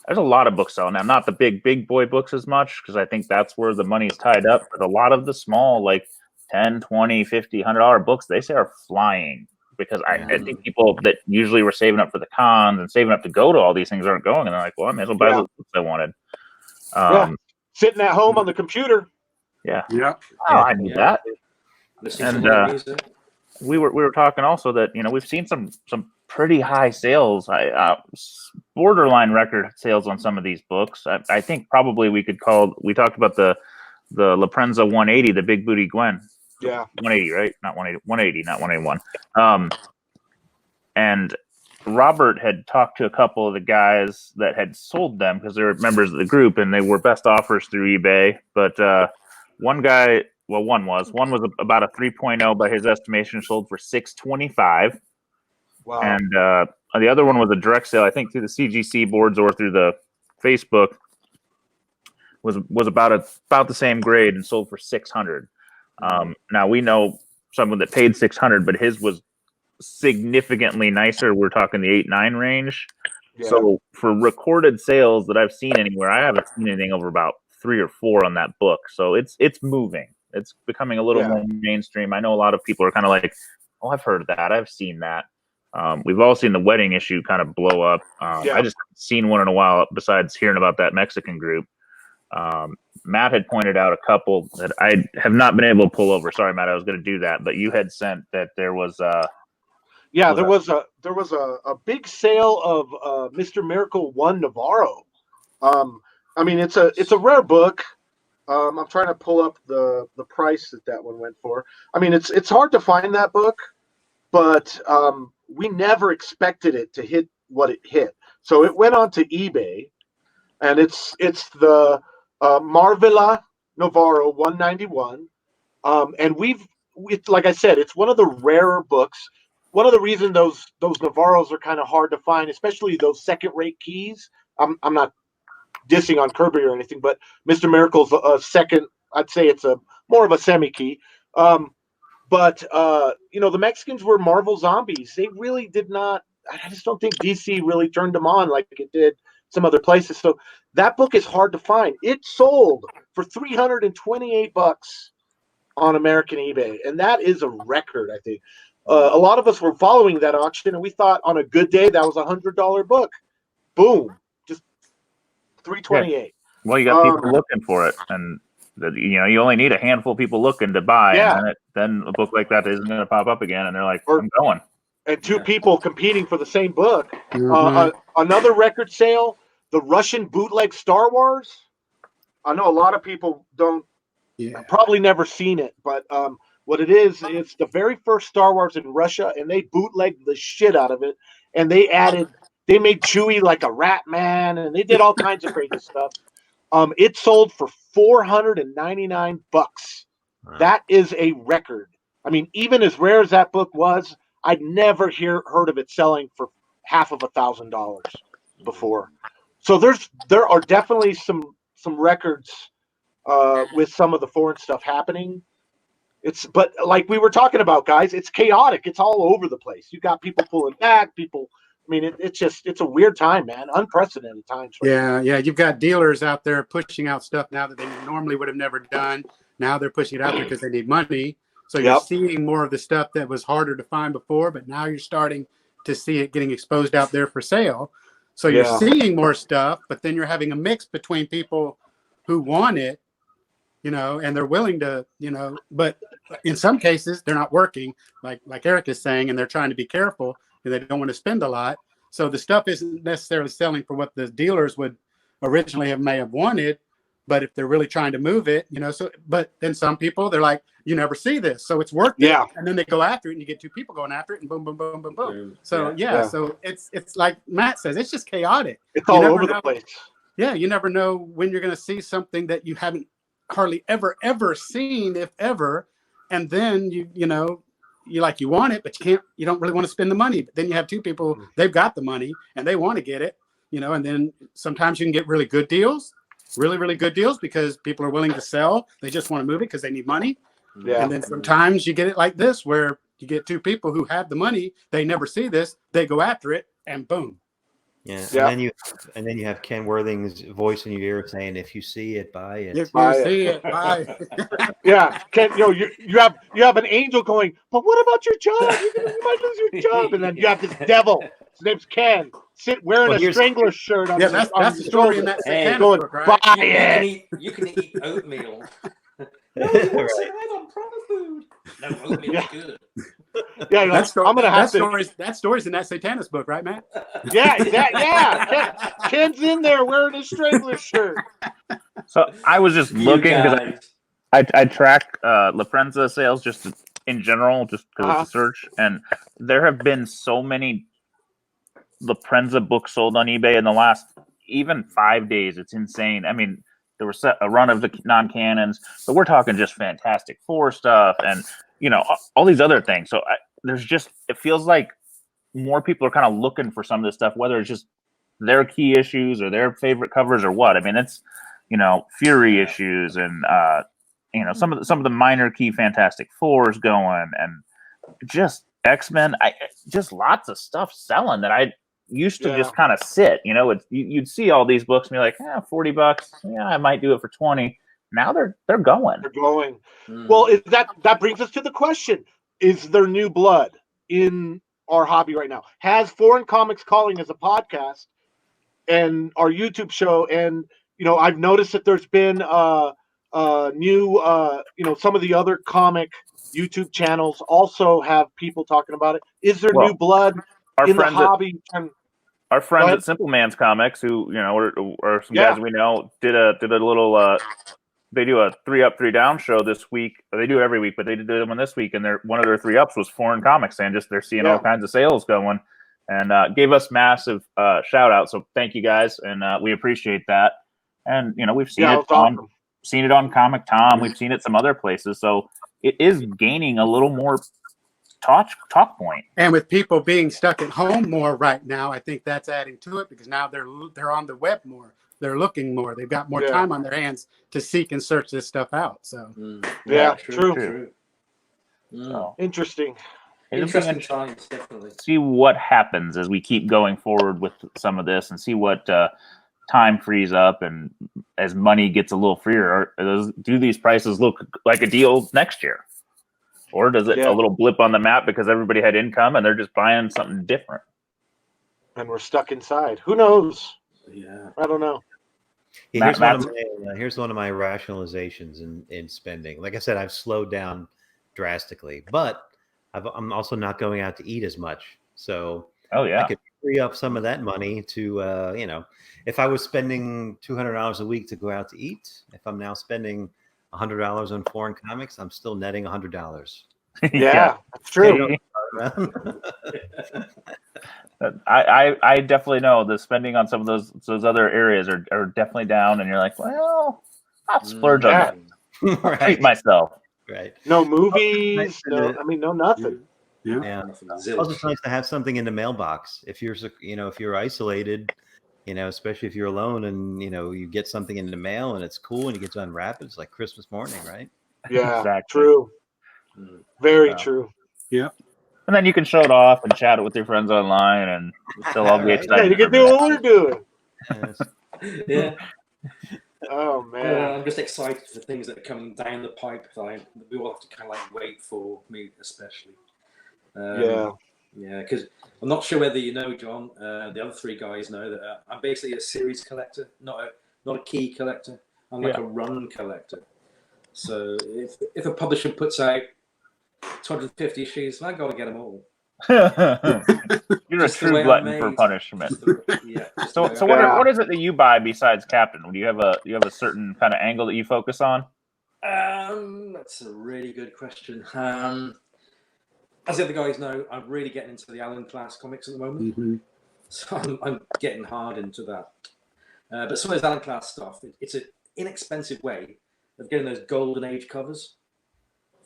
there's a lot of books selling now. Not the big boy books as much, because I think that's where the money's tied up. But a lot of the small, like 10, 20, 50, $100 books, they say are flying, because I think people that usually were saving up for the cons and saving up to go to all these things aren't going, and they're like, well, I may as well buy those books I wanted. Sitting at home on the computer. Yeah. Oh, I need that. And we were talking also that we've seen some pretty high sales, borderline record sales on some of these books. I think probably we talked about the La Prensa 180, the Big Booty Gwen. Yeah. 180, right? Not 180, 180, not 181. And Robert had talked to a couple of the guys that had sold them, because they're members of the group, and they were best offers through eBay. But one guy, well, one was about a 3.0 by his estimation, sold for $625. Wow. And the other one was a direct sale, I think through the CGC boards or through the Facebook, was about the same grade and sold for $600. Now we know someone that paid $600, but his was significantly nicer. We're talking the 8-9 range. Yeah. So for recorded sales that I've seen anywhere, I haven't seen anything over about 3 or 4 on that book. So it's moving. It's becoming a little more mainstream. I know a lot of people are kind of like, oh, I've heard of that. I've seen that. We've all seen the wedding issue kind of blow up. I just haven't seen one in a while besides hearing about that Mexican group. Matt had pointed out a couple that I have not been able to pull over. Sorry, Matt, I was going to do that, but you had sent that there was there was a big sale of Mr. Miracle 1 Navarro. I mean, it's a rare book. I'm trying to pull up the price that one went for. I mean, it's hard to find that book, but we never expected it to hit what it hit. So it went on to eBay, and it's the Marvela Navarro 191. And like I said, it's one of the rarer books. One of the reasons those Navarros are kind of hard to find, especially those second-rate keys. I'm not dissing on Kirby or anything, but Mr. Miracle's a second. I'd say it's more of a semi-key. But the Mexicans were Marvel zombies. They really did not. I just don't think DC really turned them on like it did some other places. So that book is hard to find. It sold for $328 on American eBay, and that is a record, I think. A lot of us were following that auction, and we thought on a good day that was a $100 book. Boom, just $328. Yeah. Well, you got people looking for it, and you only need a handful of people looking to buy. Yeah. And then a book like that isn't going to pop up again, and they're like, I'm going. And 2 people competing for the same book. Mm-hmm. Another record sale, the Russian bootleg Star Wars. I know a lot of people probably never seen it, but what it is, it's the very first Star Wars in Russia, and they bootlegged the shit out of it, and they made Chewie like a rat man, and they did all kinds of crazy stuff. It sold for $499. Wow. That is a record. I mean, even as rare as that book was, I'd never heard of it selling for half of $1,000 before. So there are definitely some records with some of the foreign stuff happening. But like we were talking about, guys, it's chaotic. It's all over the place. You got people pulling back, people. I mean, it's a weird time, man. Unprecedented times. Right now. You've got dealers out there pushing out stuff now that they normally would have never done. Now they're pushing it out there because they need money. So you're seeing more of the stuff that was harder to find before, but now you're starting to see it getting exposed out there for sale. So you're seeing more stuff, but then you're having a mix between people who want it, and they're willing to, but in some cases they're not working, like Eric is saying, and they're trying to be careful and they don't want to spend a lot. So the stuff isn't necessarily selling for what the dealers would originally may have wanted, but if they're really trying to move it, but then some people, they're like, you never see this, so it's worth it. And then they go after it, and you get 2 people going after it, and boom, boom, boom, boom, boom. So so it's like Matt says, it's just chaotic. It's all over the place. yeah, you never know when you're going to see something that you haven't hardly ever seen, if ever. And then you know, you want it, but you don't really want to spend the money. But then you have two people, they've got the money and they want to get it, you know, and then sometimes you can get really good deals, really good deals, because people are willing to sell. They just want to move it because they need money. Yeah. And then sometimes you get it like this, where you get two people who have the money, they never see this, they go after it, and boom. Yeah, Yeah. and then you have Ken Worthing's voice in your ear saying, "If you see it, buy it." If Buy you it. see it, buy it. Yeah, Ken, you have an angel going, but what about your job? You might lose your job. And then you have this devil. His name's Ken, wearing Well, a here's- strangler shirt on Yeah, his that's the story in that Hey, satanic going, book, right? buy You it. can eat oatmeal. No, you won't say that on proper food. No, oatmeal's Yeah. good. Yeah, you're like, I'm gonna have to. That story's in that satanist book, right, Matt? Yeah, exactly. Yeah, Ken's in there wearing his strangler shirt. So I was just You looking because guys. I track La Prensa sales just in general, just because it's a search, and there have been so many La Prensa books sold on eBay in the last even 5 days. It's insane. I mean, there was a run of the non-canons, but we're talking just Fantastic Four stuff, and you know, all these other things. So there's just, it feels like more people are kind of looking for some of this stuff, whether it's just their key issues or their favorite covers or what. I mean, it's, you know, Fury issues and you know, some of the minor key Fantastic Fours going, and just X-Men. Just lots of stuff selling that I used to just kind of sit. You know, you'd see all these books and be like, $40. Yeah, I might do it for 20. Now they're going. They're going. Well, that brings us to the question: is there new blood in our hobby right now? Has Foreign Comics Calling as a podcast and our YouTube show, and you know, I've noticed that there's been new you know, some of the other comic YouTube channels also have people talking about it. Is there new blood in the hobby? Our friends at Simple Man's Comics, who, you know, are some guys we know, did a little. They do a 3 Up, 3 Down show this week. They do every week, but they did one this week, and one of their 3 Ups was foreign comics, and just they're seeing all kinds of sales going, and gave us massive shout out. So thank you guys, and we appreciate that. And you know, we've seen seen it on Comic Tom. We've seen it some other places, so it is gaining a little more talk point. And with people being stuck at home more right now, I think that's adding to it, because now they're on the web more. They're looking more. They've got more time on their hands to seek and search this stuff out. So true. So, interesting times, definitely. See what happens as we keep going forward with some of this, and see what time frees up, and as money gets a little freer. Do these prices look like a deal next year? Or does it a little blip on the map because everybody had income and they're just buying something different? And we're stuck inside. Who knows? Yeah, I don't know. Yeah, here's one of my rationalizations in spending. Like I said, I've slowed down drastically, but I'm also not going out to eat as much. So I could free up some of that money to, you know, if I was spending $200 a week to go out to eat, if I'm now spending $100 on foreign comics, I'm still netting $100. Yeah, that's true. I definitely know the spending on some of those other areas are definitely down, and you're like, well, I'll splurge on that. I'll treat myself. Right. No movies. No nothing. Yeah. Also, it's nice to have something in the mailbox. If you're isolated, you know, especially if you're alone, and you know, you get something in the mail and it's cool, and you get to unwrap it. It's like Christmas morning, right? Yeah, exactly. True. Very true. Yeah. And then you can show it off and chat it with your friends online, and still all be excited. Yeah, you can do what we're doing. Yeah. Oh man, I'm just excited for things that are coming down the pipeline. We will have to kind of like wait for, me especially. Yeah, because I'm not sure whether you know, John. The other three guys know that I'm basically a series collector, not a key collector. I'm like a run collector. So if a publisher puts out 250 issues, I got to get them all. You're a true glutton for punishment. So what is it that you buy besides Captain? Do you have a certain kind of angle that you focus on? That's a really good question. As the other guys know, I'm really getting into the Alan Class comics at the moment. So I'm getting hard into that. But some of those Alan Class stuff, it's an inexpensive way of getting those golden age covers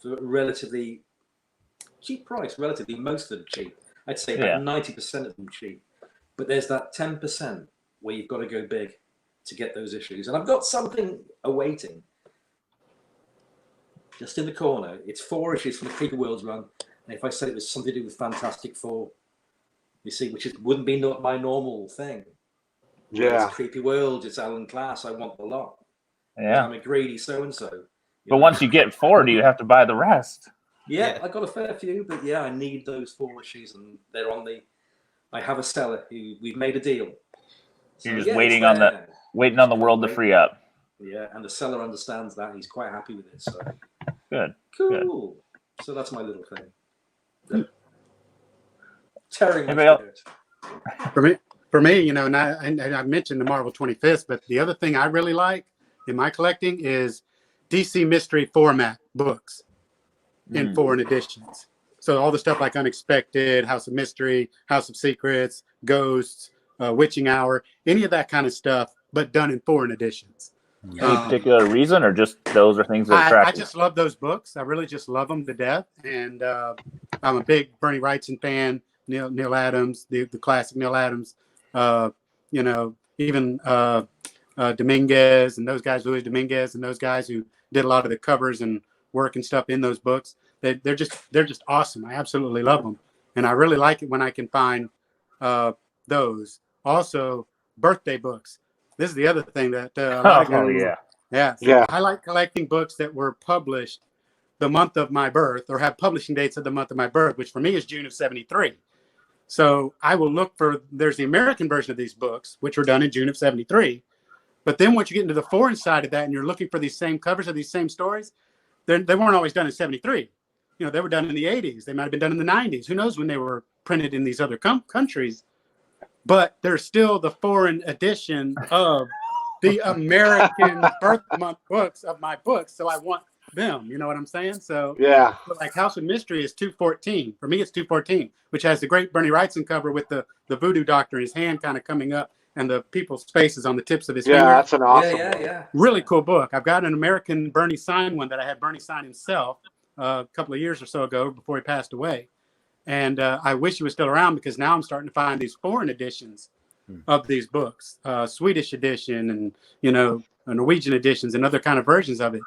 for a relatively cheap price. Relatively, most of them cheap. I'd say about 90% of them cheap. But there's that 10% where you've got to go big to get those issues. And I've got something awaiting just in the corner. It's 4 issues from the Creepy Worlds run. And if I said it was something to do with Fantastic Four, you see, which wouldn't be not my normal thing. Yeah. It's Creepy Worlds, it's Alan Class, I want the lot. Yeah. I'm a greedy so-and-so. But once you get 4, do you have to buy the rest? Yeah, I got a fair few, but yeah, I need those 4 issues, and they're on the. I have a seller who we've made a deal. So, You're just waiting on the world to free up. Yeah, and the seller understands that. He's quite happy with it. So good. Cool. Good. So that's my little thing. Tearing my Anybody spirit. For me, you know, and I mentioned the Marvel 25th, but the other thing I really like in my collecting is DC mystery format books in foreign editions. So all the stuff like Unexpected, House of Mystery, House of Secrets, Ghosts, Witching Hour, any of that kind of stuff, but done in foreign editions. Any particular reason, or just those are things that attract I just love those books. I really just love them to death. And I'm a big Bernie Wrightson fan, Neil Adams, the classic Neil Adams, you know, even Dominguez and those guys, Luis Dominguez and those guys who did a lot of the covers and work and stuff in those books. They're just awesome. I absolutely love them. And I really like it when I can find those. Also, birthday books. This is the other thing that I like collecting books that were published the month of my birth or have publishing dates of the month of my birth, which for me is June of 73. So I will look for, there's the American version of these books, which were done in June of 73. But then once you get into the foreign side of that and you're looking for these same covers of these same stories, they weren't always done in 73. You know, they were done in the 80s. They might have been done in the 90s. Who knows when they were printed in these other countries. But there's still the foreign edition of the American birth month books of my books. So I want them. You know what I'm saying? So yeah, like House of Mystery is 214. For me, it's 214, which has the great Bernie Wrightson cover with the voodoo doctor, his hand kind of coming up and the people's faces on the tips of his finger. Yeah, that's an awesome yeah. Really cool book. I've got an American Bernie sign one that I had Bernie sign himself a couple of years or so ago before he passed away. And I wish he was still around because now I'm starting to find these foreign editions of these books, Swedish edition and, you know, Norwegian editions and other kind of versions of it,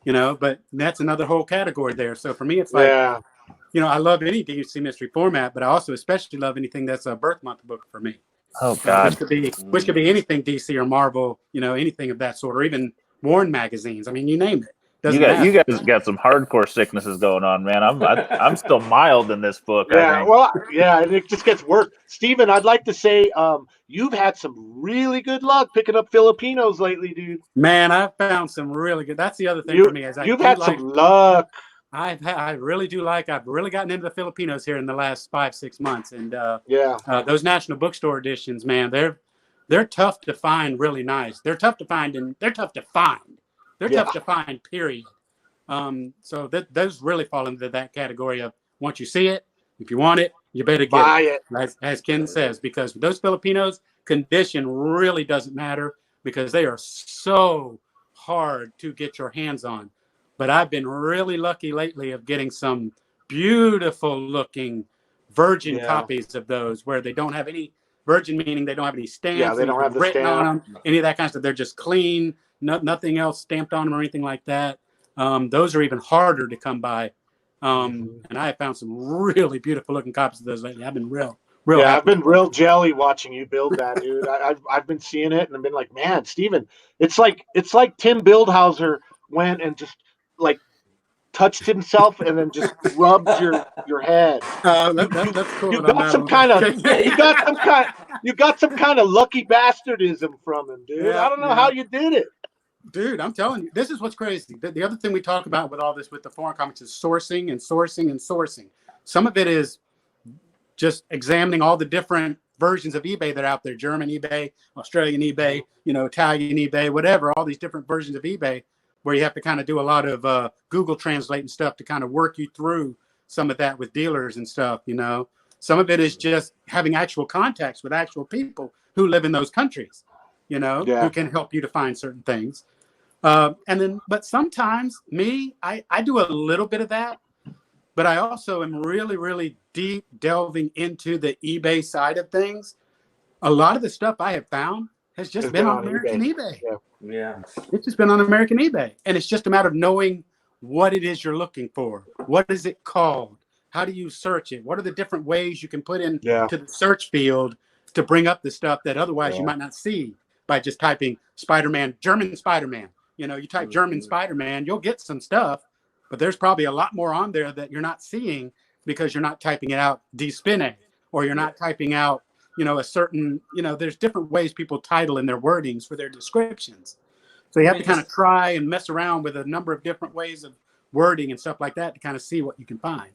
you know, but that's another whole category there. So for me, it's like, you know, I love any DC mystery format, but I also especially love anything that's a birth month book for me. Oh, God. Which could be anything DC or Marvel, you know, anything of that sort, or even Warren magazines. I mean, you name it. You guys got some hardcore sicknesses going on, man. I'm still mild in this book. Yeah, I think. well, yeah, and it just gets worse. Steven, I'd like to say you've had some really good luck picking up Filipinos lately, dude. Man, I've found some really good. That's the other thing for me. You've had some luck. I really do like. I've really gotten into the Filipinos here in the last 5-6 months, and those National Bookstore editions, man, they're tough to find. Really nice. They're tough to find, and they're tough to find. They're tough to find, period. So those really fall into that category of once you see it, if you want it, you better buy it. As Ken says, because those Filipinos, condition really doesn't matter because they are so hard to get your hands on. But I've been really lucky lately of getting some beautiful looking virgin copies of those where they don't have any virgin, meaning they don't have any stamps. Yeah, they don't have the written stamp on them, any of that kind of stuff. They're just clean. Nothing else stamped on them or anything like that. Those are even harder to come by. And I have found some really beautiful looking copies of those lately. I've been real happy. I've been real jelly watching you build that, dude. I've been seeing it and I've been like, man, Steven, it's like Tim Bildhauser went and just like touched himself and then just rubbed your head. That's cool. You got some kind of lucky bastardism from him, dude. I don't know how you did it. Dude, I'm telling you, this is what's crazy. The other thing we talk about with all this, with the foreign comics, is sourcing and sourcing and sourcing. Some of it is just examining all the different versions of eBay that are out there, German eBay, Australian eBay, you know, Italian eBay, whatever, all these different versions of eBay, where you have to kind of do a lot of Google Translate and stuff to kind of work you through some of that with dealers and stuff, you know. Some of it is just having actual contacts with actual people who live in those countries. you know, Yeah. who can help you to find certain things. But sometimes I do a little bit of that, but I also am really, really deep delving into the eBay side of things. A lot of the stuff I have found has just been on American eBay. Yeah. It's just been on American eBay. And it's just a matter of knowing what it is you're looking for. What is it called? How do you search it? What are the different ways you can put in to the search field to bring up the stuff that otherwise you might not see by just typing Spider-Man, German Spider-Man. You know, you type German Spider-Man, you'll get some stuff, but there's probably a lot more on there that you're not seeing because you're not typing it out D-Spinne, or you're not typing out, you know, a certain, you know, there's different ways people title in their wordings for their descriptions. So you have to kind of try and mess around with a number of different ways of wording and stuff like that to kind of see what you can find.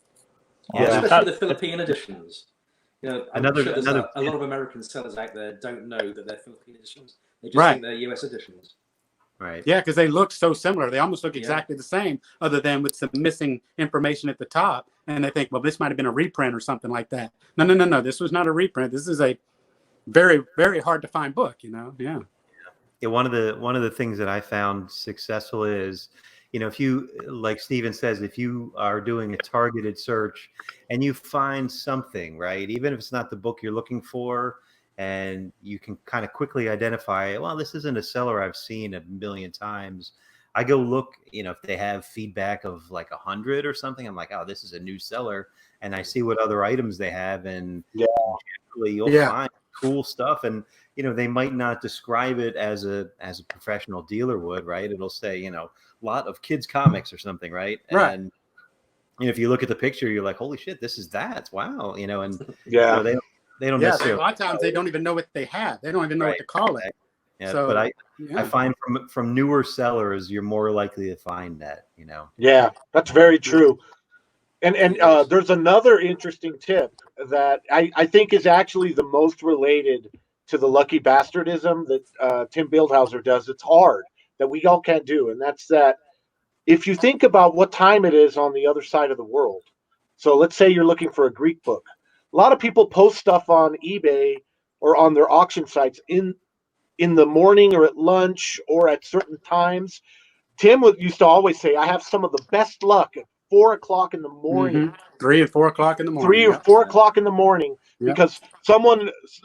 Yeah, especially the Philippine editions. You know, I'm sure there's another a lot of American sellers out there don't know that they're Philippine editions. They just think they're US editions. Right. Yeah, because they look so similar. They almost look exactly the same, other than with some missing information at the top. And they think, well, this might have been a reprint or something like that. No. This was not a reprint. This is a very, very hard to find book, you know? Yeah. Yeah, one of the things that I found successful is, you know, if you, like Steven says, if you are doing a targeted search and you find something, right, even if it's not the book you're looking for, and you can kind of quickly identify, well, this isn't a seller I've seen a million times. I go look, you know, if they have feedback of like 100 or something, I'm like, oh, this is a new seller, and I see what other items they have, and generally you'll find cool stuff. And you know, they might not describe it as a professional dealer would, right? It'll say, you know, a lot of kids comics or something, right? Right. And you know, if you look at the picture, you're like, holy shit, this is that. Wow, you know, and Yeah. you know, they don't necessarily. A lot of times they don't even know what they have. They don't even know what to call it. Yeah, so, but I find from newer sellers, you're more likely to find that, you know. Yeah, that's very true. And there's another interesting tip that I think is actually the most related to the lucky bastardism that Tim Bildhauser does. It's hard that we all can't do, and that's that if you think about what time it is on the other side of the world. So let's say you're looking for a Greek book. A lot of people post stuff on eBay or on their auction sites in the morning or at lunch or at certain times. Tim used to always say, I have some of the best luck at 4 o'clock in the morning. 3 and 4 o'clock in the morning. 3 or 4 o'clock in the morning, because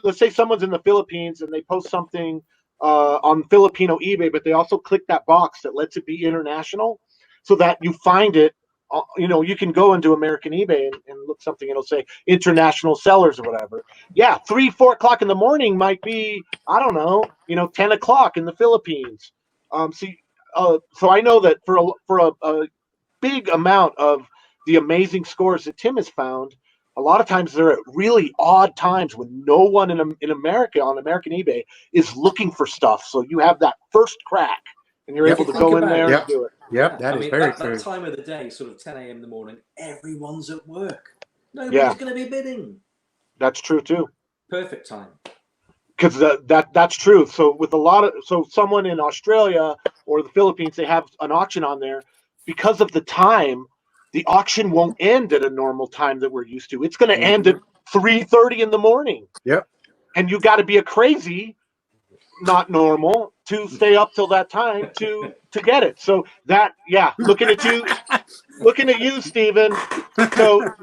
let's say someone's in the Philippines and they post something on Filipino eBay, but they also click that box that lets it be international so that you find it. You know, you can go into American eBay and look something, it'll say international sellers or whatever. Yeah, 3, 4 o'clock in the morning might be, I don't know, 10 o'clock in the Philippines. So I know that for a big amount of the amazing scores that Tim has found, a lot of times they're at really odd times when no one in America on American eBay is looking for stuff. So you have that first crack, and you're able to go in there and do it. Yep, that is very true. That time of the day, sort of 10 a.m. in the morning, everyone's at work. Nobody's going to be bidding. That's true too. Perfect time. Because that's true. So with someone in Australia or the Philippines, they have an auction on there. Because of the time, the auction won't end at a normal time that we're used to. It's going to end at 3:30 in the morning. Yep. And you got to be a crazy, not normal, to stay up till that time to get it. So looking at you, Steven. So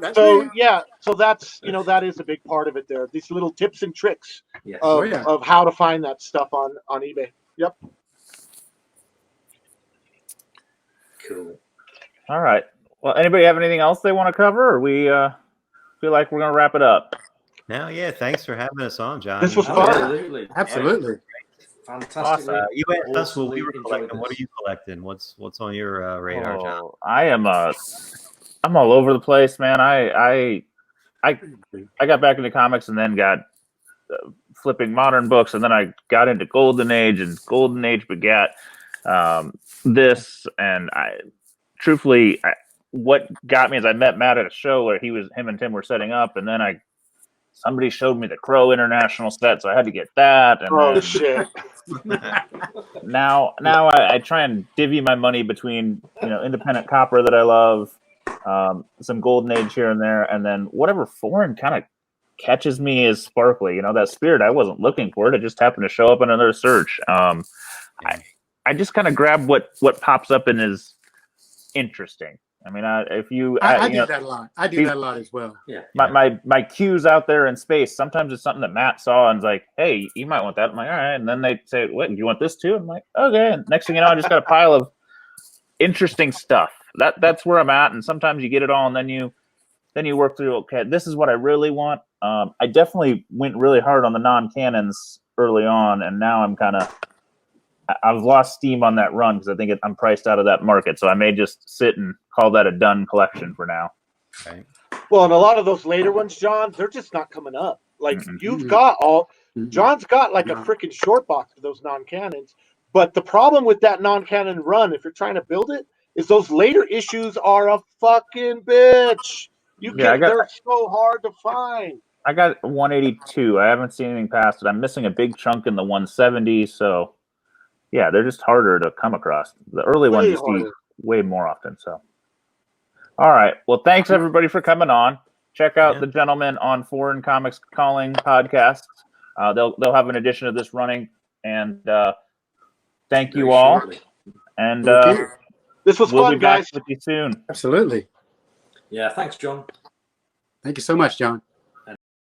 that's that is a big part of it there. These little tips and tricks of how to find that stuff on eBay. Yep. Cool. All right. Well, anybody have anything else they want to cover, or we feel like we're going to wrap it up? No, thanks for having us on, John. This was fun. Absolutely. Fantastic. Awesome. You asked us what we were collecting. What are you collecting? What's on your radar, John? I'm all over the place, man. I got back into comics and then got flipping modern books, and then I got into Golden Age, and Golden Age begat this. And truthfully, what got me is I met Matt at a show where him and Tim were setting up, and then somebody showed me the Crow International set, so I had to get that. And shit! Now I try and divvy my money between independent copper that I love, some Golden Age here and there, and then whatever foreign kind of catches me is sparkly. You know, that spirit, I wasn't looking for it. It just happened to show up in another search. I just kind of grab what pops up and is interesting. I mean, if you, I you do know, that a lot. I do that a lot as well. Yeah. my cues out there in space. Sometimes it's something that Matt saw and is like, "Hey, you might want that." I'm like, "All right." And then they say, "What? Do you want this too?" I'm like, "Okay." And next thing you know, I just got a pile of interesting stuff. That's where I'm at. And sometimes you get it all, and then you work through. Okay, this is what I really want. I definitely went really hard on the non-canons early on, and now I'm kind of. I've lost steam on that run because I think I'm priced out of that market. So I may just sit and call that a done collection for now. Right. Well, and a lot of those later ones, John, they're just not coming up. Like you've got John's got like a freaking short box of those non-canons. But the problem with that non-canon run, if you're trying to build it, is those later issues are a fucking bitch. They're so hard to find. I got 182. I haven't seen anything past it. I'm missing a big chunk in the 170. So yeah, they're just harder to come across. The early ones you see way more often. So, all right. Well, thanks everybody for coming on. Check out the gentlemen on Foreign Comics Calling podcast. They'll have an edition of this running. And thank you all. Shortly. And this was we'll fun, be back guys. with you soon. Absolutely. Yeah. Thanks, John. Thank you so much, John.